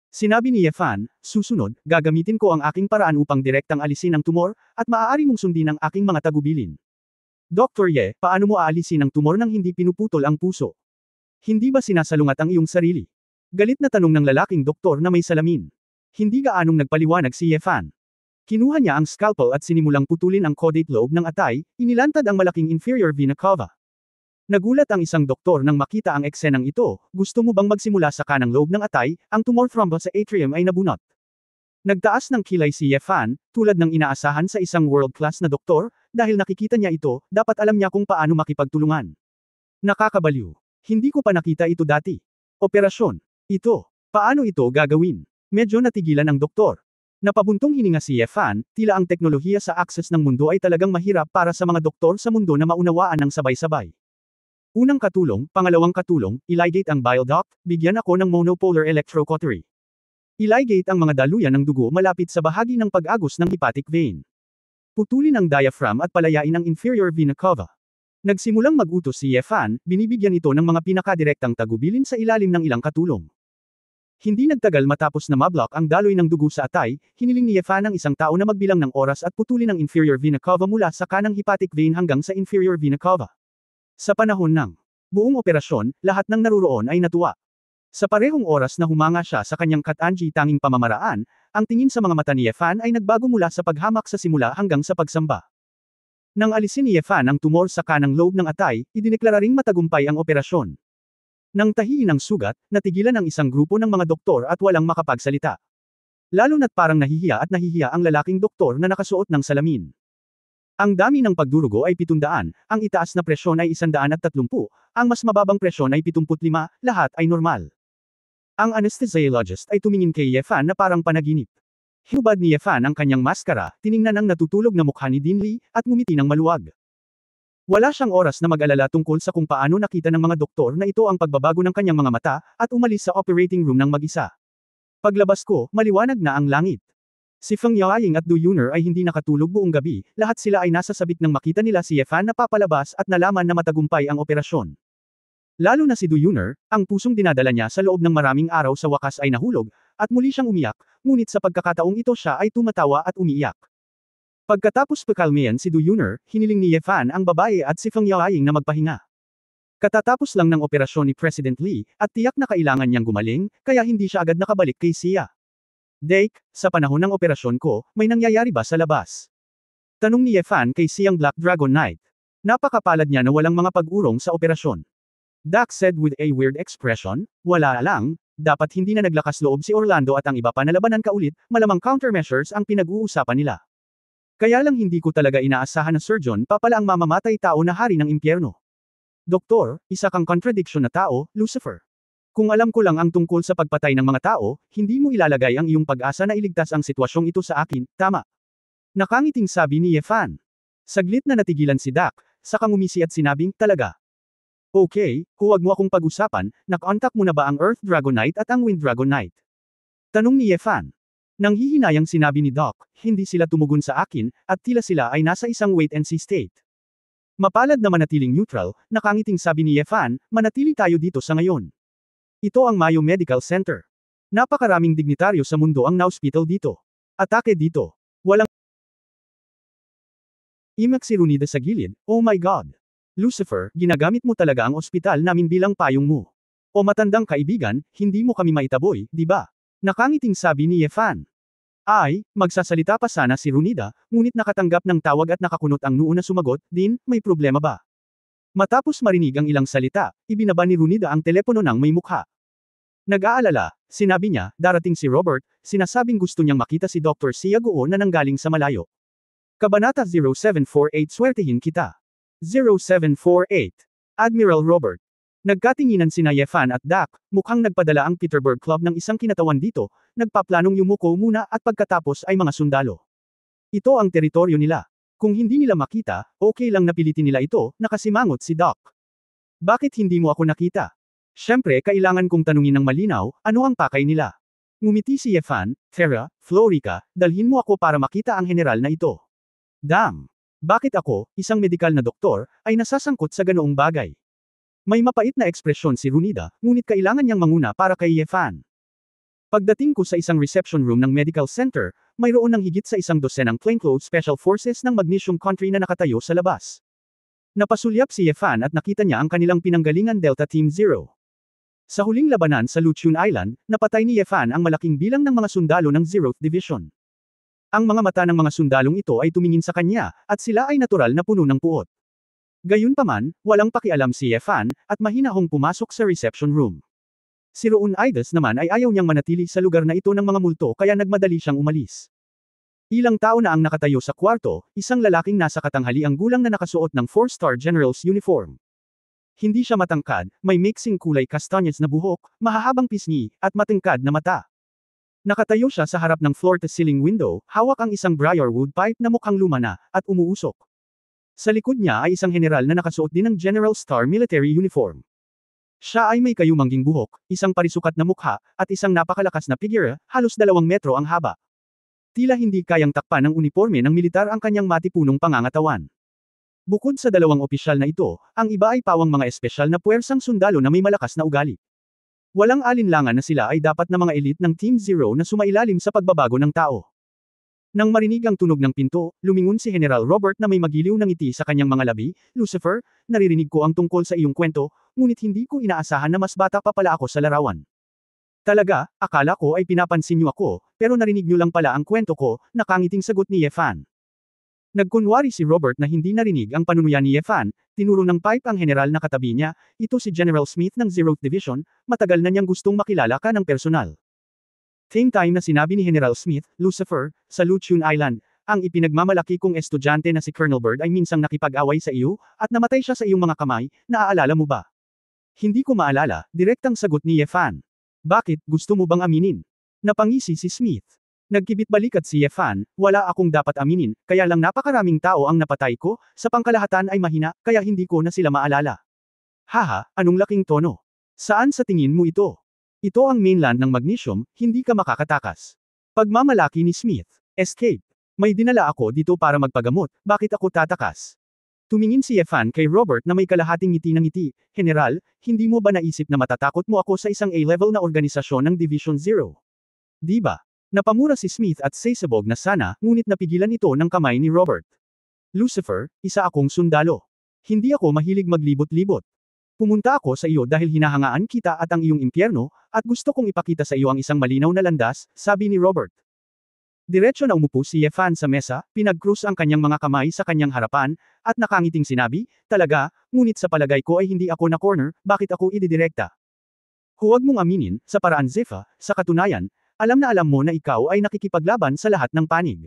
Sinabi ni Yefan, susunod, gagamitin ko ang aking paraan upang direktang alisin ang tumor, at maaari mong sundin ang aking mga tagubilin. Dr. Ye, paano mo aalisin ang tumor nang hindi pinuputol ang puso? Hindi ba sinasalungat ang iyong sarili? Galit na tanong ng lalaking doktor na may salamin. Hindi gaanong nagpaliwanag si Yefan. Kinuha niya ang scalpel at sinimulang putulin ang caudate lobe ng atay, inilantad ang malaking inferior vena cava. Nagulat ang isang doktor nang makita ang eksenang ito, gusto mo bang magsimula sa kanang lobe ng atay, ang tumor thrombus sa atrium ay nabunot. Nagtaas ng kilay si Yefan, tulad ng inaasahan sa isang world-class na doktor, dahil nakikita niya ito, dapat alam niya kung paano makipagtulungan. Nakakabaliw. Hindi ko pa nakita ito dati. Operasyon. Ito. Paano ito gagawin? Medyo natigilan ang doktor. Napabuntong hininga si Yefan, tila ang teknolohiya sa akses ng mundo ay talagang mahirap para sa mga doktor sa mundo na maunawaan ng sabay-sabay. Unang katulong, pangalawang katulong, iligate ang bile duct, bigyan ako ng monopolar electrocautery. Iligate ang mga daluyan ng dugo malapit sa bahagi ng pag-agos ng hepatic vein. Putulin ang diaphragm at palayain ang inferior vena cava. Nagsimulang mag-utos si Yefan, binibigyan ito ng mga pinakadirektang tagubilin sa ilalim ng ilang katulong. Hindi nagtagal matapos na mablock ang daloy ng dugo sa atay, hiniling ni Yefan ang isang tao na magbilang ng oras at putulin ang inferior vena cava mula sa kanang hepatic vein hanggang sa inferior vena cava. Sa panahon ng buong operasyon, lahat ng naruroon ay natuwa. Sa parehong oras na humanga siya sa kanyang katanji tanging pamamaraan, ang tingin sa mga mata ni Yefan ay nagbago mula sa paghamak sa simula hanggang sa pagsamba. Nang alisin ni Yefan ang tumor sa kanang lobe ng atay, idineklara ring matagumpay ang operasyon. Nang tahiin ang sugat, natigilan ang isang grupo ng mga doktor at walang makapagsalita. Lalo na't parang nahihiya ang lalaking doktor na nakasuot ng salamin. Ang dami ng pagdurugo ay 700, ang itaas na presyon ay 130, ang mas mababang presyon ay 75, lahat ay normal. Ang anesthesiologist ay tumingin kay Yefan na parang panaginip. Hinubad ni Yefan ang kanyang maskara, tiningnan ang natutulog na mukha ni Dinley, at ngumiti ng maluwag. Wala siyang oras na mag-alala tungkol sa kung paano nakita ng mga doktor na ito ang pagbabago ng kanyang mga mata, at umalis sa operating room ng mag-isa. Paglabas ko, maliwanag na ang langit. Si Feng Yaoying at Du Yuner ay hindi nakatulog buong gabi, lahat sila ay nasa sabik nang makita nila si Yefan na papalabas at nalaman na matagumpay ang operasyon. Lalo na si Du Yuner, ang pusong dinadala niya sa loob ng maraming araw sa wakas ay nahulog, at muli siyang umiyak, ngunit sa pagkakataong ito siya ay tumatawa at umiiyak. Pagkatapos pakalmayan si Du Yuner, hiniling ni Ye Fan ang babae at si Feng Yaoying na magpahinga. Katatapos lang ng operasyon ni President Lee, at tiyak na kailangan niyang gumaling, kaya hindi siya agad nakabalik kay Sia. Dake, sa panahon ng operasyon ko, may nangyayari ba sa labas? Tanong ni Ye Fan kay Siang Black Dragon Knight. Napakapalad niya na walang mga pag-urong sa operasyon. Dak said with a weird expression, wala lang, dapat hindi na naglakas loob si Orlando at ang iba pa na labanan kaulit, malamang countermeasures ang pinag-uusapan nila. Kaya lang hindi ko talaga inaasahan na surgeon pa pala ang mamamatay tao na hari ng impyerno. Doktor, isa kang contradiction na tao, Lucifer. Kung alam ko lang ang tungkol sa pagpatay ng mga tao, hindi mo ilalagay ang iyong pag-asa na iligtas ang sitwasyong ito sa akin, tama? Nakangiting sabi ni Ye Fan. Saglit na natigilan si Dak, saka ngumisi at sinabing, talaga. Okay, huwag mo akong pag-usapan, nakontak mo na ba ang Earth Dragon Knight at ang Wind Dragon Knight? Tanong ni Ye Fan. Nang hihinayang sinabi ni Doc, hindi sila tumugon sa akin, at tila sila ay nasa isang wait-and-see state. Mapalad na manatiling neutral, nakangiting sabi ni Ye Fan, manatili tayo dito sa ngayon. Ito ang Mayo Medical Center. Napakaraming dignitaryo sa mundo ang na-hospital dito. Atake dito. Walang imak si Runida sa gilid, oh my God. Lucifer, ginagamit mo talaga ang ospital namin bilang payong mo. O matandang kaibigan, hindi mo kami maitaboy, di ba? Nakangiting sabi ni Ye Fan. Ay, magsasalita pa sana si Runida, ngunit nakatanggap ng tawag at nakakunot ang noo na sumagot, Din, may problema ba? Matapos marinig ang ilang salita, ibinaba ni Runida ang telepono ng may mukha. Nag-aalala, sinabi niya, darating si Robert, sinasabing gusto niyang makita si Dr. Sia Guo na nanggaling sa malayo. Kabanata 0748 Swertihin kita. 0748. Admiral Robert. Nagkatinginan sina Ye Fan at Dak, mukhang nagpadala ang Petersburg Club ng isang kinatawan dito, nagpaplanong yumuko muna at pagkatapos ay mga sundalo. Ito ang teritoryo nila. Kung hindi nila makita, okay lang napilitin nila ito, nakasimangot si Doc. Bakit hindi mo ako nakita? Siyempre kailangan kong tanungin ng malinaw, ano ang pakay nila? Ngumiti si Ye Fan, Terra, Florica, dalhin mo ako para makita ang general na ito. Damn! Bakit ako, isang medikal na doktor, ay nasasangkot sa ganoong bagay? May mapait na ekspresyon si Runida, ngunit kailangan niyang manguna para kay Ye Fan. Pagdating ko sa isang reception room ng medical center, mayroon ng higit sa 100 plainclothes special forces ng Magnesium Country na nakatayo sa labas. Napasulyap si Ye Fan at nakita niya ang kanilang pinanggalingan Delta Team Zero. Sa huling labanan sa Luchun Island, napatay ni Ye Fan ang malaking bilang ng mga sundalo ng Zeroth Division. Ang mga mata ng mga sundalong ito ay tumingin sa kanya, at sila ay natural na puno ng puot. Gayunpaman, walang pakialam si Ye Fan, at mahinahong pumasok sa reception room. Si Roon Ides naman ay ayaw niyang manatili sa lugar na ito ng mga multo kaya nagmadali siyang umalis. Ilang tao na ang nakatayo sa kwarto, isang lalaking nasa katanghaliang gulang na nakasuot ng 4-star general's uniform. Hindi siya matangkad, may mixing kulay kastanyes na buhok, mahahabang pisngi, at matingkad na mata. Nakatayo siya sa harap ng floor-to-ceiling window, hawak ang isang briarwood pipe na mukhang luma na, at umuusok. Sa likod niya ay isang general na nakasuot din ng General Star military uniform. Siya ay may kayumangging buhok, isang parisukat na mukha, at isang napakalakas na figure, halos 2 metro ang haba. Tila hindi kayang takpan ng uniforme ng militar ang kanyang matipunong pangangatawan. Bukod sa dalawang opisyal na ito, ang iba ay pawang mga espesyal na puwersang sundalo na may malakas na ugali. Walang alinlangan na sila ay dapat na mga elite ng Team Zero na sumailalim sa pagbabago ng tao. Nang marinig ang tunog ng pinto, lumingon si General Robert na may magiliw ng ngiti sa kanyang mga labi, Lucifer, naririnig ko ang tungkol sa iyong kwento, ngunit hindi ko inaasahan na mas bata pa pala ako sa larawan. Talaga, akala ko ay pinapansin niyo ako, pero narinig niyo lang pala ang kwento ko, nakangiting sagot ni Ye Fan. Nagkunwari si Robert na hindi narinig ang panunuyan ni Ye Fan, tinuro ng pipe ang general na katabi niya, ito si General Smith ng Zeroth Division, matagal na niyang gustong makilala ka ng personal. Same time na sinabi ni General Smith, Lucifer, sa Luchun Island, ang ipinagmamalaki kong estudyante na si Colonel Bird ay minsang nakipag-away sa iyo, at namatay siya sa iyong mga kamay, naaalala mo ba? Hindi ko maalala, direktang sagot ni Ye Fan. Bakit, gusto mo bang aminin? Napangisi si Smith. Nagkibit balikat si Ye Fan, wala akong dapat aminin, kaya lang napakaraming tao ang napatay ko, sa pangkalahatan ay mahina, kaya hindi ko na sila maalala. Haha, anong laking tono? Saan sa tingin mo ito? Ito ang mainland ng Magnesium, hindi ka makakatakas. Pagmamalaki ni Smith. Escape. May dinala ako dito para magpagamot, bakit ako tatakas? Tumingin si Ye Fan kay Robert na may kalahating ngiti ng ngiti, General, hindi mo ba naisip na matatakot mo ako sa isang A-level na organisasyon ng Division Zero? Di ba? Napamura si Smith at sasabog na sana, ngunit napigilan ito ng kamay ni Robert. Lucifer, isa akong sundalo. Hindi ako mahilig maglibot-libot. Pumunta ako sa iyo dahil hinahangaan kita at ang iyong impyerno, at gusto kong ipakita sa iyo ang isang malinaw na landas, sabi ni Robert. Diretso na umupo si Yefan sa mesa, pinag-krus ang kanyang mga kamay sa kanyang harapan, at nakangiting sinabi, talaga, ngunit sa palagay ko ay hindi ako na-corner, bakit ako ididirekta? Huwag mong aminin, sa paraan Zefa, sa katunayan, alam na alam mo na ikaw ay nakikipaglaban sa lahat ng panig.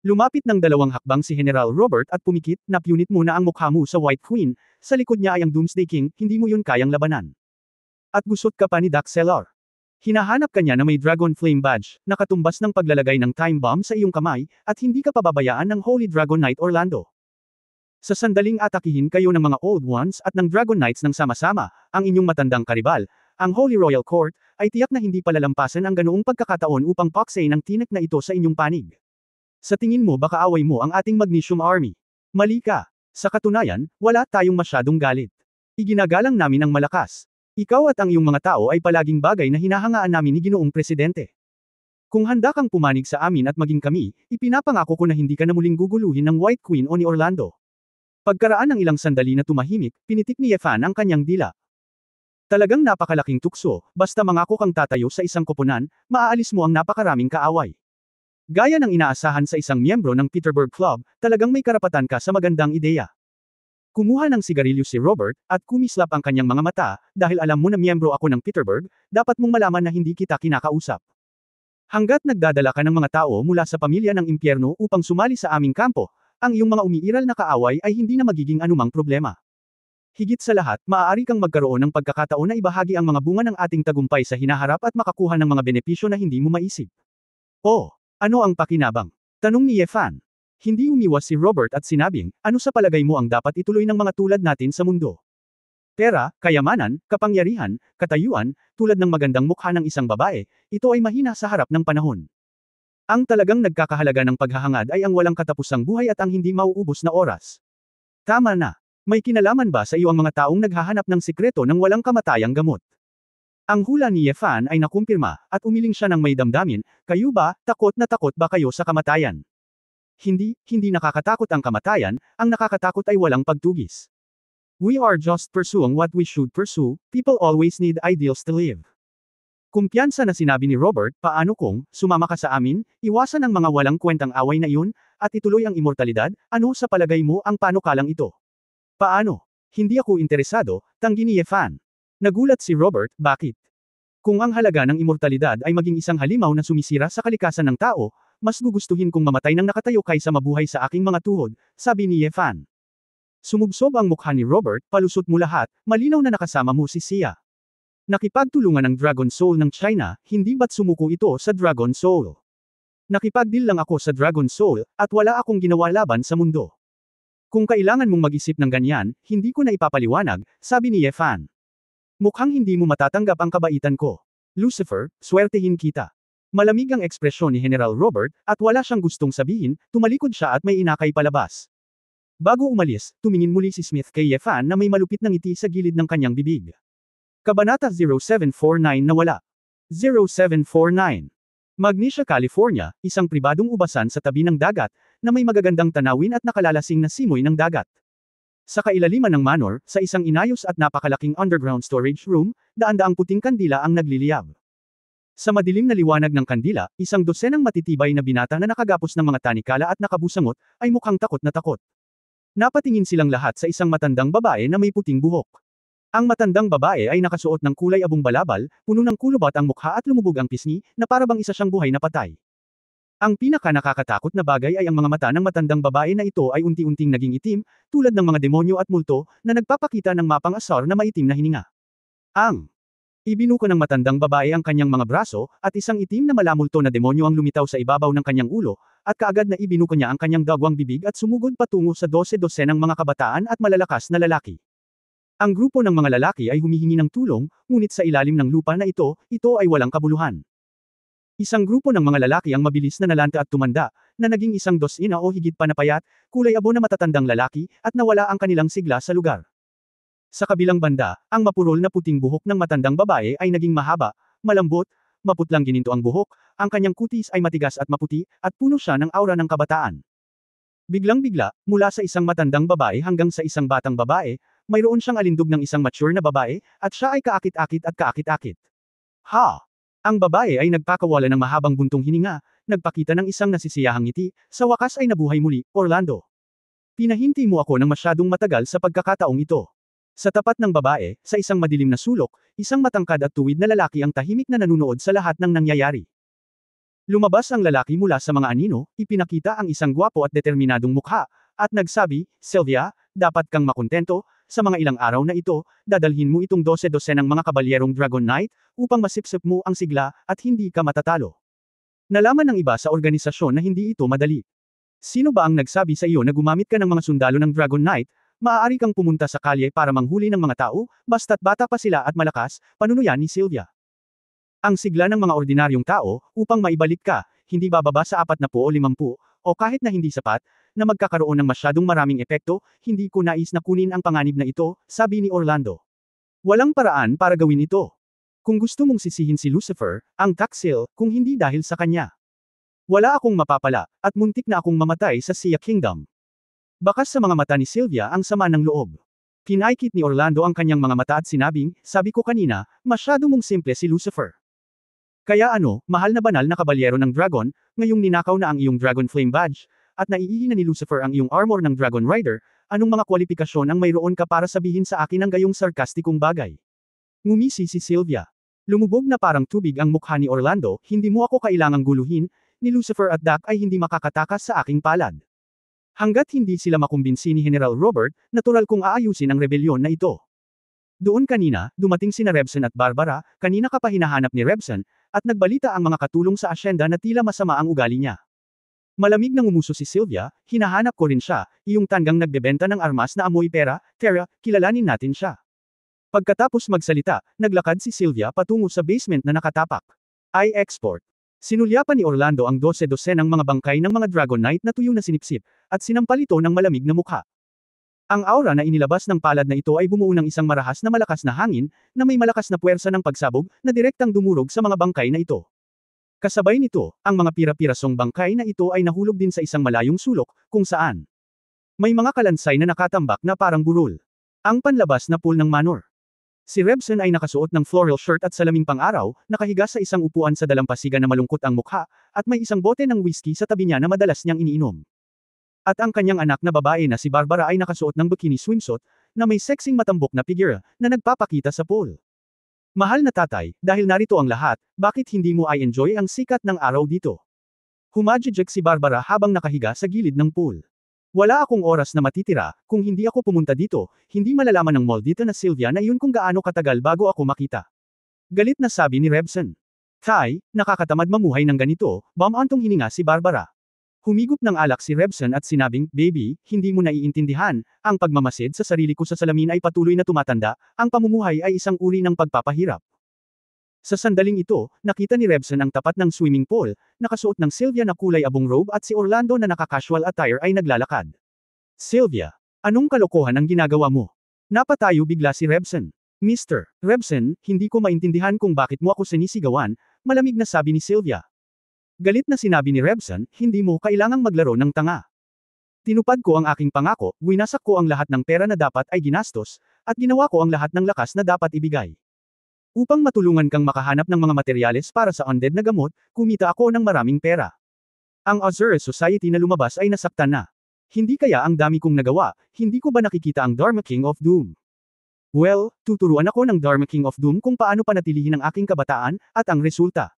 Lumapit ng 2 hakbang si General Robert at pumikit, napunit mo na ang mukha mo sa White Queen, sa likod niya ay ang Doomsday King, hindi mo yun kayang labanan. At gusot ka pa ni Daxelar. Hinahanap ka niya na may Dragon Flame Badge, nakatumbas ng paglalagay ng time bomb sa iyong kamay, at hindi ka pababayaan ng Holy Dragon Knight Orlando. Sa sandaling atakihin kayo ng mga Old Ones at ng Dragon Knights ng sama-sama, ang inyong matandang karibal, ang Holy Royal Court, ay tiyak na hindi palalampasan ang ganoong pagkakataon upang paksay ng tinak na ito sa inyong panig. Sa tingin mo baka away mo ang ating Magnesium Army. Mali ka. Sa katunayan, wala tayong masyadong galit. Iginagalang namin ang malakas. Ikaw at ang iyong mga tao ay palaging bagay na hinahangaan namin ni Ginoong Presidente. Kung handa kang pumanig sa amin at maging kami, ipinapangako ko na hindi ka na muling guguluhin ng White Queen o ni Orlando. Pagkaraan ng ilang sandali na tumahimik, pinitik ni Yefan ang kanyang dila. Talagang napakalaking tukso, basta mangako kang tatayo sa isang koponan, maaalis mo ang napakaraming kaaway. Gaya ng inaasahan sa isang miyembro ng Petersburg Club, talagang may karapatan ka sa magandang ideya. Kumuha ng sigarilyo si Robert, at kumislap ang kanyang mga mata, dahil alam mo na miyembro ako ng Petersburg, dapat mong malaman na hindi kita kinakausap. Hanggat nagdadala ka ng mga tao mula sa pamilya ng impyerno upang sumali sa aming kampo, ang iyong mga umiiral na kaaway ay hindi na magiging anumang problema. Higit sa lahat, maaari kang magkaroon ng pagkakataon na ibahagi ang mga bunga ng ating tagumpay sa hinaharap at makakuha ng mga benepisyo na hindi mo maisip. Oh, ano ang pakinabang? Tanong ni Yefan. Hindi umiwas si Robert at sinabing, ano sa palagay mo ang dapat ituloy ng mga tulad natin sa mundo? Pera, kayamanan, kapangyarihan, katayuan, tulad ng magandang mukha ng isang babae, ito ay mahina sa harap ng panahon. Ang talagang nagkakahalaga ng paghahangad ay ang walang katapusang buhay at ang hindi mauubos na oras. Tama na. May kinalaman ba sa iyo ang mga taong naghahanap ng sikreto ng walang kamatayang gamot? Ang hula ni Yefan ay nakumpirma, at umiling siya ng may damdamin, kayo ba, takot na takot ba kayo sa kamatayan? Hindi nakakatakot ang kamatayan, ang nakakatakot ay walang pagtugis. We are just pursuing what we should pursue, people always need ideals to live. Kumpiyansa na sinabi ni Robert, paano kung, sumama ka sa amin, iwasan ang mga walang kwentang away na iyon, at ituloy ang immortalidad, ano sa palagay mo ang panukalang ito? Paano? Hindi ako interesado, tanggi ni Yefan. Nagulat si Robert, bakit? Kung ang halaga ng immortalidad ay maging isang halimaw na sumisira sa kalikasan ng tao, mas gugustuhin kong mamatay ng nakatayo kaysa mabuhay sa aking mga tuhod, sabi ni Yefan. Sumubsob ang mukha ni Robert, palusot mo lahat, malinaw na nakasama mo si Sia. Nakipagtulungan ng Dragon Soul ng China, hindi ba't sumuko ito sa Dragon Soul? Nakipagdeal lang ako sa Dragon Soul, at wala akong ginawa laban sa mundo. Kung kailangan mong mag-isip ng ganyan, hindi ko na ipapaliwanag, sabi ni Yefan. Mukhang hindi mo matatanggap ang kabaitan ko. Lucifer, swertehin kita. Malamig ang ekspresyon ni General Robert, at wala siyang gustong sabihin, tumalikod siya at may inakay palabas. Bago umalis, tumingin muli si Smith kay Yefan na may malupit na ngiti sa gilid ng kanyang bibig. Kabanata 0749 nawala. 0749. Magnesia, California, isang pribadong ubasan sa tabi ng dagat, na may magagandang tanawin at nakalalasing na simoy ng dagat. Sa kailaliman ng manor, sa isang inayos at napakalaking underground storage room, daan-daang puting kandila ang nagliliyab. Sa madilim na liwanag ng kandila, isang dosenang matitibay na binata na nakagapos ng mga tanikala at nakabusangot, ay mukhang takot na takot. Napatingin silang lahat sa isang matandang babae na may puting buhok. Ang matandang babae ay nakasuot ng kulay abong balabal, puno ng kulubat ang mukha at lumubog ang pisngi, na parabang isa siyang buhay na patay. Ang pinaka-nakakatakot na bagay ay ang mga mata ng matandang babae na ito ay unti-unting naging itim, tulad ng mga demonyo at multo, na nagpapakita ng mapang-asar na maitim na hininga. Ibinuko ng matandang babae ang kanyang mga braso, at isang itim na malamulto na demonyo ang lumitaw sa ibabaw ng kanyang ulo, at kaagad na ibinuko niya ang kanyang dagwang bibig at sumugod patungo sa 12-dosenang mga kabataan at malalakas na lalaki. Ang grupo ng mga lalaki ay humihingi ng tulong, ngunit sa ilalim ng lupa na ito ay walang kabuluhan. Isang grupo ng mga lalaki ang mabilis na nalanta at tumanda, na naging isang dosina o higit pa na payat, kulay abo na matatandang lalaki, at nawala ang kanilang sigla sa lugar. Sa kabilang banda, ang mapurol na puting buhok ng matandang babae ay naging mahaba, malambot, maputlang gininto ang buhok, ang kanyang kutis ay matigas at maputi, at puno siya ng aura ng kabataan. Biglang-bigla, mula sa isang matandang babae hanggang sa isang batang babae, mayroon siyang alindog ng isang mature na babae, at siya ay kaakit-akit at kaakit-akit. Ha! Ang babae ay nagpakawala ng mahabang buntong hininga, nagpakita ng isang nasisiyahang ngiti, sa wakas ay nabuhay muli, Orlando. Pinahinti mo ako ng masyadong matagal sa pagkakataong ito. Sa tapat ng babae, sa isang madilim na sulok, isang matangkad at tuwid na lalaki ang tahimik na nanunood sa lahat ng nangyayari. Lumabas ang lalaki mula sa mga anino, ipinakita ang isang gwapo at determinadong mukha, at nagsabi, Sylvia, dapat kang makontento, sa mga ilang araw na ito, dadalhin mo itong 12 ng mga kabalyerong Dragon Knight, upang masipsip mo ang sigla, at hindi ka matatalo. Nalaman ng iba sa organisasyon na hindi ito madali. Sino ba ang nagsabi sa iyo na gumamit ka ng mga sundalo ng Dragon Knight? Maaari kang pumunta sa kalye para manghuli ng mga tao, basta't bata pa sila at malakas, panunuyan ni Sylvia. Ang sigla ng mga ordinaryong tao, upang maibalik ka, hindi bababa sa 40 o 50, o kahit na hindi sapat, na magkakaroon ng masyadong maraming epekto, hindi ko nais na kunin ang panganib na ito, sabi ni Orlando. Walang paraan para gawin ito. Kung gusto mong sisihin si Lucifer, ang Taksil, kung hindi dahil sa kanya. Wala akong mapapala, at muntik na akong mamatay sa Sia Kingdom. Bakas sa mga mata ni Sylvia ang sama ng loob. Kinaikit ni Orlando ang kanyang mga mata at sinabing, sabi ko kanina, masyado mong simple si Lucifer. Kaya ano, mahal na banal na kabalyero ng Dragon, ngayong ninakaw na ang iyong Dragon Flame Badge, at naiihi na ni Lucifer ang iyong armor ng Dragon Rider, anong mga kwalifikasyon ang mayroon ka para sabihin sa akin ang gayong sarkastikong bagay? Ngumisi si Sylvia. Lumubog na parang tubig ang mukha ni Orlando, hindi mo ako kailangang guluhin, ni Lucifer at Dak ay hindi makakatakas sa aking palad. Hanggat hindi sila makumbinsi ni General Robert, natural kong aayusin ang rebelyon na ito. Doon kanina, dumating sina Rebson at Barbara, kanina ka pa hinahanap ni Rebson, at nagbalita ang mga katulong sa asyenda na tila masama ang ugali niya. Malamig nang umuso si Sylvia, hinahanap ko rin siya, iyong tanggang nagbebenta ng armas na amoy pera, Tara, kilalanin natin siya. Pagkatapos magsalita, naglakad si Sylvia patungo sa basement na nakatapak. I-export. Sinulyapan ni Orlando ang 12 ng mga bangkay ng mga Dragon Knight na tuyo na sinipsip, at sinampal ito ng malamig na mukha. Ang aura na inilabas ng palad na ito ay bumuo ng isang marahas na malakas na hangin, na may malakas na puwersa ng pagsabog, na direktang dumurog sa mga bangkay na ito. Kasabay nito, ang mga pira-pirasong bangkay na ito ay nahulog din sa isang malayong sulok, kung saan may mga kalansay na nakatambak na parang burol. Ang panlabas na pool ng manor. Si Rebson ay nakasuot ng floral shirt at salaming pang-araw, nakahiga sa isang upuan sa dalampasigan na malungkot ang mukha, at may isang bote ng whiskey sa tabi niya na madalas niyang iniinom. At ang kanyang anak na babae na si Barbara ay nakasuot ng bikini swimsuit, na may sexing matambok na figura, na nagpapakita sa pool. Mahal na tatay, dahil narito ang lahat, bakit hindi mo ay enjoy ang sikat ng araw dito? Humajijek si Barbara habang nakahiga sa gilid ng pool. Wala akong oras na matitira, kung hindi ako pumunta dito, hindi malalaman ng maldita na Sylvia na iyon kung gaano katagal bago ako makita. Galit na sabi ni Rebson. Tay, nakakatamad mamuhay ng ganito, bamantong hininga si Barbara. Humigop ng alak si Rebson at sinabing, baby, hindi mo naiintindihan, ang pagmamasid sa sarili ko sa salamin ay patuloy na tumatanda, ang pamumuhay ay isang uri ng pagpapahirap. Sa sandaling ito, nakita ni Rebson ang tapat ng swimming pool, nakasuot ng Sylvia na kulay abong robe at si Orlando na naka-casual attire ay naglalakad. Sylvia, anong kalokohan ang ginagawa mo? Napatayo bigla si Rebson. Mr. Rebson, hindi ko maintindihan kung bakit mo ako sinisigawan, malamig na sabi ni Sylvia. Galit na sinabi ni Rebson, hindi mo kailangang maglaro ng tanga. Tinupad ko ang aking pangako, winasak ko ang lahat ng pera na dapat ay ginastos, at ginawa ko ang lahat ng lakas na dapat ibigay. Upang matulungan kang makahanap ng mga materyales para sa undead na gamot, kumita ako ng maraming pera. Ang Azure Society na lumabas ay nasaktan na. Hindi kaya ang dami kong nagawa, hindi ko ba nakikita ang Dharma King of Doom? Well, tuturuan ako ng Dharma King of Doom kung paano panatilihin ang aking kabataan, at ang resulta.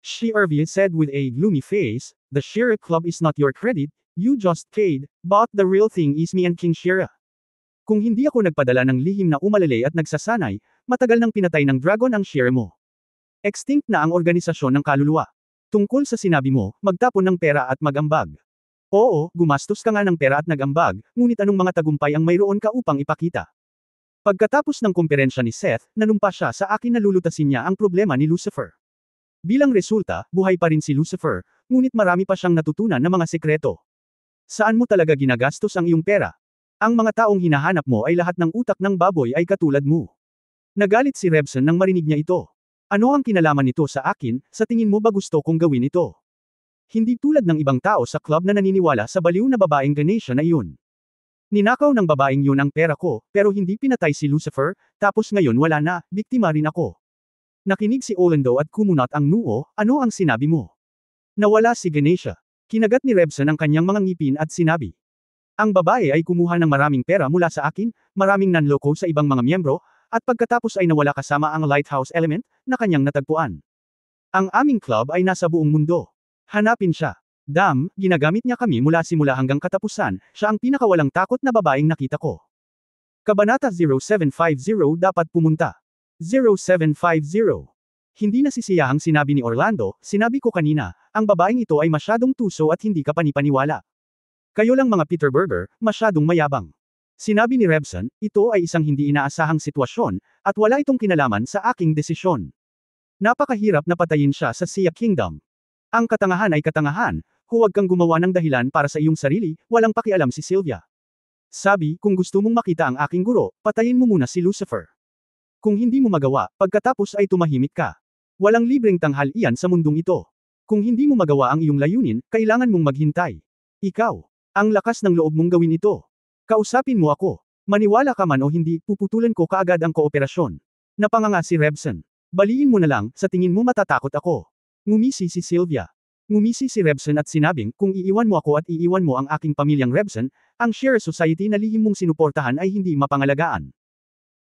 Shirley said with a gloomy face, the Shira Club is not your credit, you just paid, but the real thing is me and King Shira. Kung hindi ako nagpadala ng lihim na umalalay at nagsasanay, matagal nang pinatay ng dragon ang Shira mo. Extinct na ang organisasyon ng kaluluwa. Tungkol sa sinabi mo, magtapon ng pera at magambag. Oo, gumastos ka nga ng pera at nagambag, ngunit anong mga tagumpay ang mayroon ka upang ipakita? Pagkatapos ng kumperensya ni Seth, nanumpa siya sa akin na lulutasin niya ang problema ni Lucifer. Bilang resulta, buhay pa rin si Lucifer, ngunit marami pa siyang natutunan na mga sekreto. Saan mo talaga ginagastos ang iyong pera? Ang mga taong hinahanap mo ay lahat ng utak ng baboy ay katulad mo. Nagalit si Rebson nang marinig niya ito. Ano ang kinalaman nito sa akin, sa tingin mo ba gusto kong gawin ito? Hindi tulad ng ibang tao sa club na naniniwala sa baliw na babaeng Ganesha na iyon. Ninakaw ng babaeng yun ang pera ko, pero hindi pinatay si Lucifer, tapos ngayon wala na, biktima rin ako. Nakinig si Orlando at kumunat ang noo, ano ang sinabi mo? Nawala si Ganesha. Kinagat ni Rebson ang kanyang mga ngipin at sinabi. Ang babae ay kumuha ng maraming pera mula sa akin, maraming nanloko sa ibang mga miyembro, at pagkatapos ay nawala kasama ang lighthouse element, na kanyang natagpuan. Ang aming club ay nasa buong mundo. Hanapin siya. Ginagamit niya kami mula simula hanggang katapusan, siya ang pinakawalang takot na babaeng nakita ko. Kabanata 0750 dapat pumunta. 0750. Hindi nasisiyahang sinabi ni Orlando, sinabi ko kanina, ang babaeng ito ay masyadong tuso at hindi ka panipaniwala. Kayo lang mga Peter Berger, masyadong mayabang. Sinabi ni Rebson, ito ay isang hindi inaasahang sitwasyon, at wala itong kinalaman sa aking desisyon. Napakahirap na patayin siya sa Sia Kingdom. Ang katangahan ay katangahan, huwag kang gumawa ng dahilan para sa iyong sarili, walang pakialam si Sylvia. Sabi, kung gusto mong makita ang aking guro, patayin mo muna si Lucifer. Kung hindi mo magawa, pagkatapos ay tumahimik ka. Walang libreng tanghal iyan sa mundong ito. Kung hindi mo magawa ang iyong layunin, kailangan mong maghintay. Ikaw, ang lakas ng loob mong gawin ito. Kausapin mo ako. Maniwala ka man o hindi, puputulan ko kaagad ang kooperasyon. Napanganga si Rebson. Baliin mo na lang, sa tingin mo matatakot ako. Ngumisi si Sylvia. Ngumisi si Rebson at sinabing, kung iiwan mo ako at iiwan mo ang aking pamilyang Rebson, ang Share Society na lihim mong sinuportahan ay hindi mapangalagaan.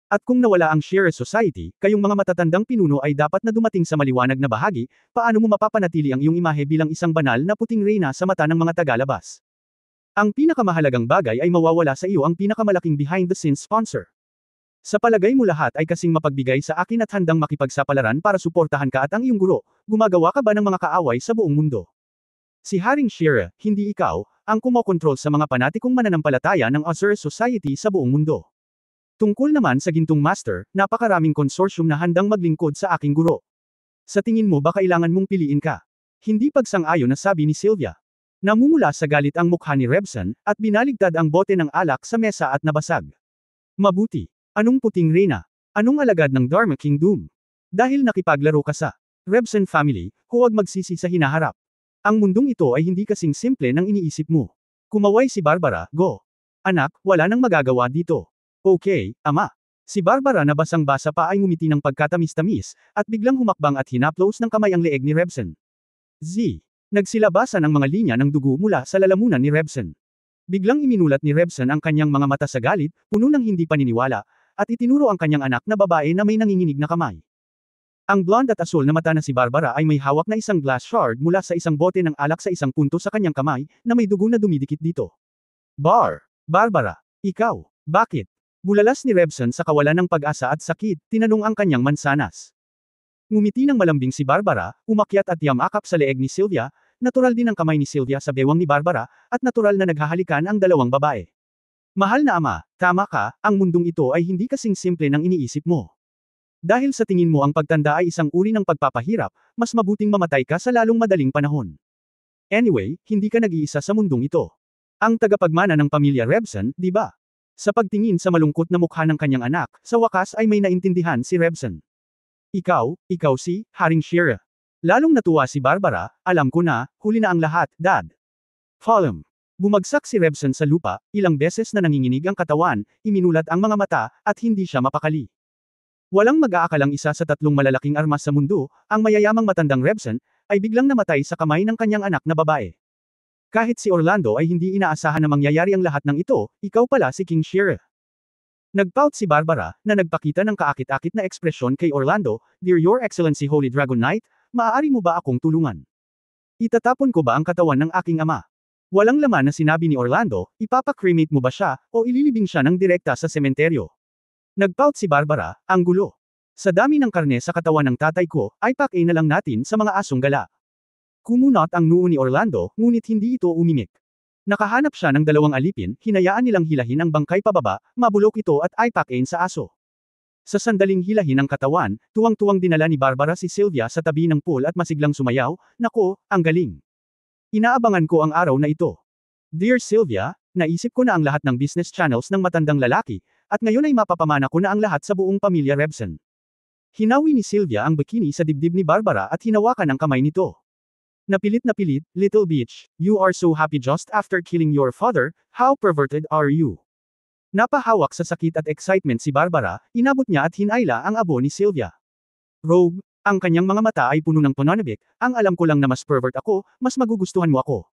At kung nawala ang Share Society, kayong mga matatandang pinuno ay dapat na dumating sa maliwanag na bahagi, paano mo mapapanatili ang iyong imahe bilang isang banal na puting reyna sa mata ng mga tagalabas. Ang pinakamahalagang bagay ay mawawala sa iyo ang pinakamalaking behind-the-scenes sponsor. Sa palagay mo lahat ay kasing mapagbigay sa akin at handang makipagsapalaran para suportahan ka at ang iyong guro, gumagawa ka ba ng mga kaaway sa buong mundo? Si Haring Shira, hindi ikaw, ang kumokontrol sa mga panatikong mananampalataya ng Azure Society sa buong mundo. Tungkol naman sa Gintong Master, napakaraming konsorsyum na handang maglingkod sa aking guro. Sa tingin mo ba kailangan mong piliin ka? Hindi pagsang-ayon na sabi ni Sylvia. Namumula sa galit ang mukha ni Rebson, at binaligtad ang bote ng alak sa mesa at nabasag. Mabuti. Anong puting reyna? Anong alagad ng Dharma Kingdom? Dahil nakipaglaro ka sa Rebson family, huwag magsisi sa hinaharap. Ang mundong ito ay hindi kasing simple ng iniisip mo. Kumaway si Barbara, go. Anak, wala nang magagawa dito. Okay, ama. Si Barbara na basang-basa pa ay ngumiti ng pagkatamis-tamis, at biglang humakbang at hinaplos ng kamay ang leeg ni Rebson. Nagsilabasan ang mga linya ng dugo mula sa lalamunan ni Rebson. Biglang iminulat ni Rebson ang kanyang mga mata sa galit, puno ng hindi paniniwala, at itinuro ang kanyang anak na babae na may nanginginig na kamay. Ang blonde at asul na mata na si Barbara ay may hawak na isang glass shard mula sa isang bote ng alak sa isang punto sa kanyang kamay, na may dugo na dumidikit dito. Barbara, ikaw, bakit? Bulalas ni Rebson sa kawalan ng pag-asa at sakit, tinanong ang kanyang mansanas. Ngumiti ng malambing si Barbara, umakyat at yamakap sa leeg ni Sylvia, natural din ang kamay ni Sylvia sa bewang ni Barbara, at natural na naghahalikan ang dalawang babae. Mahal na ama, tama ka, ang mundong ito ay hindi kasing simple ng iniisip mo. Dahil sa tingin mo ang pagtanda ay isang uri ng pagpapahirap, mas mabuting mamatay ka sa lalong madaling panahon. Anyway, hindi ka nag-iisa sa mundong ito. Ang tagapagmana ng pamilya Rebson, di ba? Sa pagtingin sa malungkot na mukha ng kanyang anak, sa wakas ay may naintindihan si Rebson. Ikaw si Haring Shira. Lalong natuwa si Barbara, alam ko na, huli na ang lahat, Dad. Fallen. Bumagsak si Rebson sa lupa, ilang beses na nanginginig ang katawan, iminulat ang mga mata, at hindi siya mapakali. Walang mag-aakalang isa sa tatlong malalaking armas sa mundo, ang mayayamang matandang Rebson, ay biglang namatay sa kamay ng kanyang anak na babae. Kahit si Orlando ay hindi inaasahan na mangyayari ang lahat ng ito, ikaw pala si King Shira. Nagpout si Barbara, na nagpakita ng kaakit-akit na ekspresyon kay Orlando, Dear Your Excellency Holy Dragon Knight, maaari mo ba akong tulungan? Itatapon ko ba ang katawan ng aking ama? Walang laman na sinabi ni Orlando, ipapa-cremate mo ba siya, o ililibing siya ng direkta sa sementeryo? Nagpout si Barbara, ang gulo. Sa dami ng karne sa katawan ng tatay ko, ay pack-a na lang natin sa mga asong gala. Kumunot ang noo ni Orlando, ngunit hindi ito umimik. Nakahanap siya ng dalawang alipin, hinayaan nilang hilahin ang bangkay pababa, mabulok ito at ay pack-a sa aso. Sa sandaling hilahin ang katawan, tuwang-tuwang dinala ni Barbara si Sylvia sa tabi ng pool at masiglang sumayaw, nako, ang galing. Inaabangan ko ang araw na ito. Dear Sylvia, naisip ko na ang lahat ng business channels ng matandang lalaki, at ngayon ay mapapamana ko na ang lahat sa buong pamilya Rebson. Hinawi ni Sylvia ang bikini sa dibdib ni Barbara at hinawakan ang kamay nito. Napilit na pilit, little bitch, you are so happy just after killing your father, how perverted are you? Napahawak sa sakit at excitement si Barbara, inabot niya at hinayla ang abo ni Sylvia. Rogue, ang kanyang mga mata ay puno ng pananabik, ang alam ko lang na mas pervert ako, mas magugustuhan mo ako.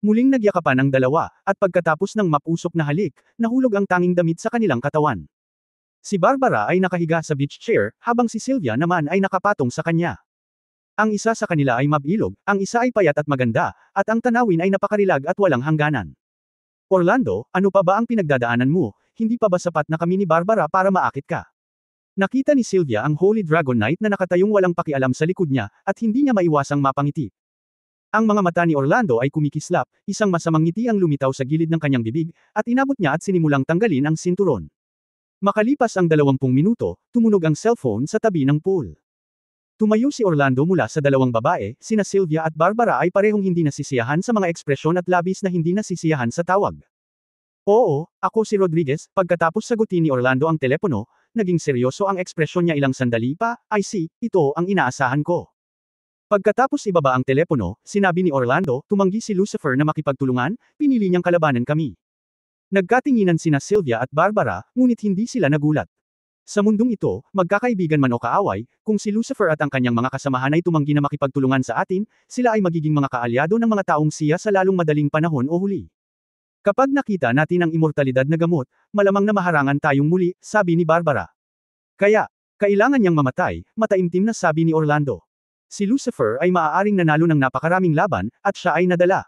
Muling nagyakapan ang dalawa, at pagkatapos ng mapusok na halik, nahulog ang tanging damit sa kanilang katawan. Si Barbara ay nakahiga sa beach chair, habang si Sylvia naman ay nakapatong sa kanya. Ang isa sa kanila ay mabilog, ang isa ay payat at maganda, at ang tanawin ay napakarilag at walang hangganan. Orlando, ano pa ba ang pinagdadaanan mo, hindi pa ba sapat na kami ni Barbara para maakit ka? Nakita ni Sylvia ang Holy Dragon Knight na nakatayong walang pakialam sa likod niya, at hindi niya maiwasang mapangiti. Ang mga mata ni Orlando ay kumikislap, isang masamang ngiti ang lumitaw sa gilid ng kanyang bibig, at inabot niya at sinimulang tanggalin ang sinturon. Makalipas ang 20 minuto, tumunog ang cellphone sa tabi ng pool. Tumayo si Orlando mula sa dalawang babae, sina Sylvia at Barbara ay parehong hindi nasisiyahan sa mga ekspresyon at labis na hindi nasisiyahan sa tawag. Oo, ako si Rodriguez, pagkatapos sagutin ni Orlando ang telepono, naging seryoso ang ekspresyon niya ilang sandali pa, I see, ito ang inaasahan ko. Pagkatapos ibaba ang telepono, sinabi ni Orlando, tumanggi si Lucifer na makipagtulungan, pinili niyang kalabanan kami. Nagkatinginan sina Sylvia at Barbara, ngunit hindi sila nagulat. Sa mundong ito, magkakaibigan man o kaaway, kung si Lucifer at ang kanyang mga kasamahan ay tumanggi na makipagtulungan sa atin, sila ay magiging mga kaalyado ng mga taong siya sa lalong madaling panahon o huli. Kapag nakita natin ang immortalidad na gamot, malamang na maharangan tayong muli, sabi ni Barbara. Kaya, kailangan niyang mamatay, mataimtim na sabi ni Orlando. Si Lucifer ay maaaring nanalo ng napakaraming laban, at siya ay nadala.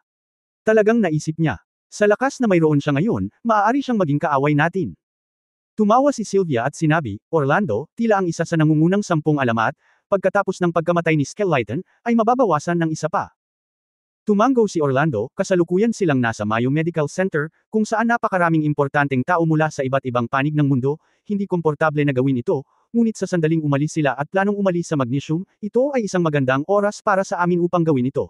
Talagang naisip niya. Sa lakas na mayroon siya ngayon, maaari siyang maging kaaway natin. Tumawa si Sylvia at sinabi, Orlando, tila ang isa sa nangungunang 10 alamat, pagkatapos ng pagkamatay ni Skeleton, ay mababawasan ng isa pa. Tumango si Orlando, kasalukuyan silang nasa Mayo Medical Center, kung saan napakaraming importanteng tao mula sa iba't ibang panig ng mundo, hindi komportable na gawin ito, ngunit sa sandaling umalis sila at planong umalis sa Magnesium, ito ay isang magandang oras para sa amin upang gawin ito.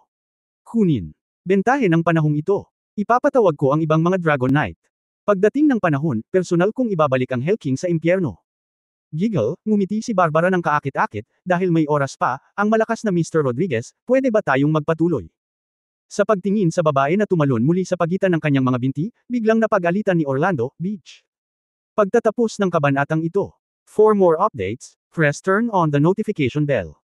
Kunin. Bentahe ng panahong ito. Ipapatawag ko ang ibang mga Dragon Knight. Pagdating ng panahon, personal kong ibabalik ang Hell King sa impyerno. Giggle, ngumiti si Barbara ng kaakit-akit, dahil may oras pa, ang malakas na Mr. Rodriguez, pwede ba tayong magpatuloy? Sa pagtingin sa babae na tumalon muli sa pagitan ng kanyang mga binti, biglang napag-alitan ni Orlando, Beach. Pagtatapos ng kabanatang ito. For more updates, press turn on the notification bell.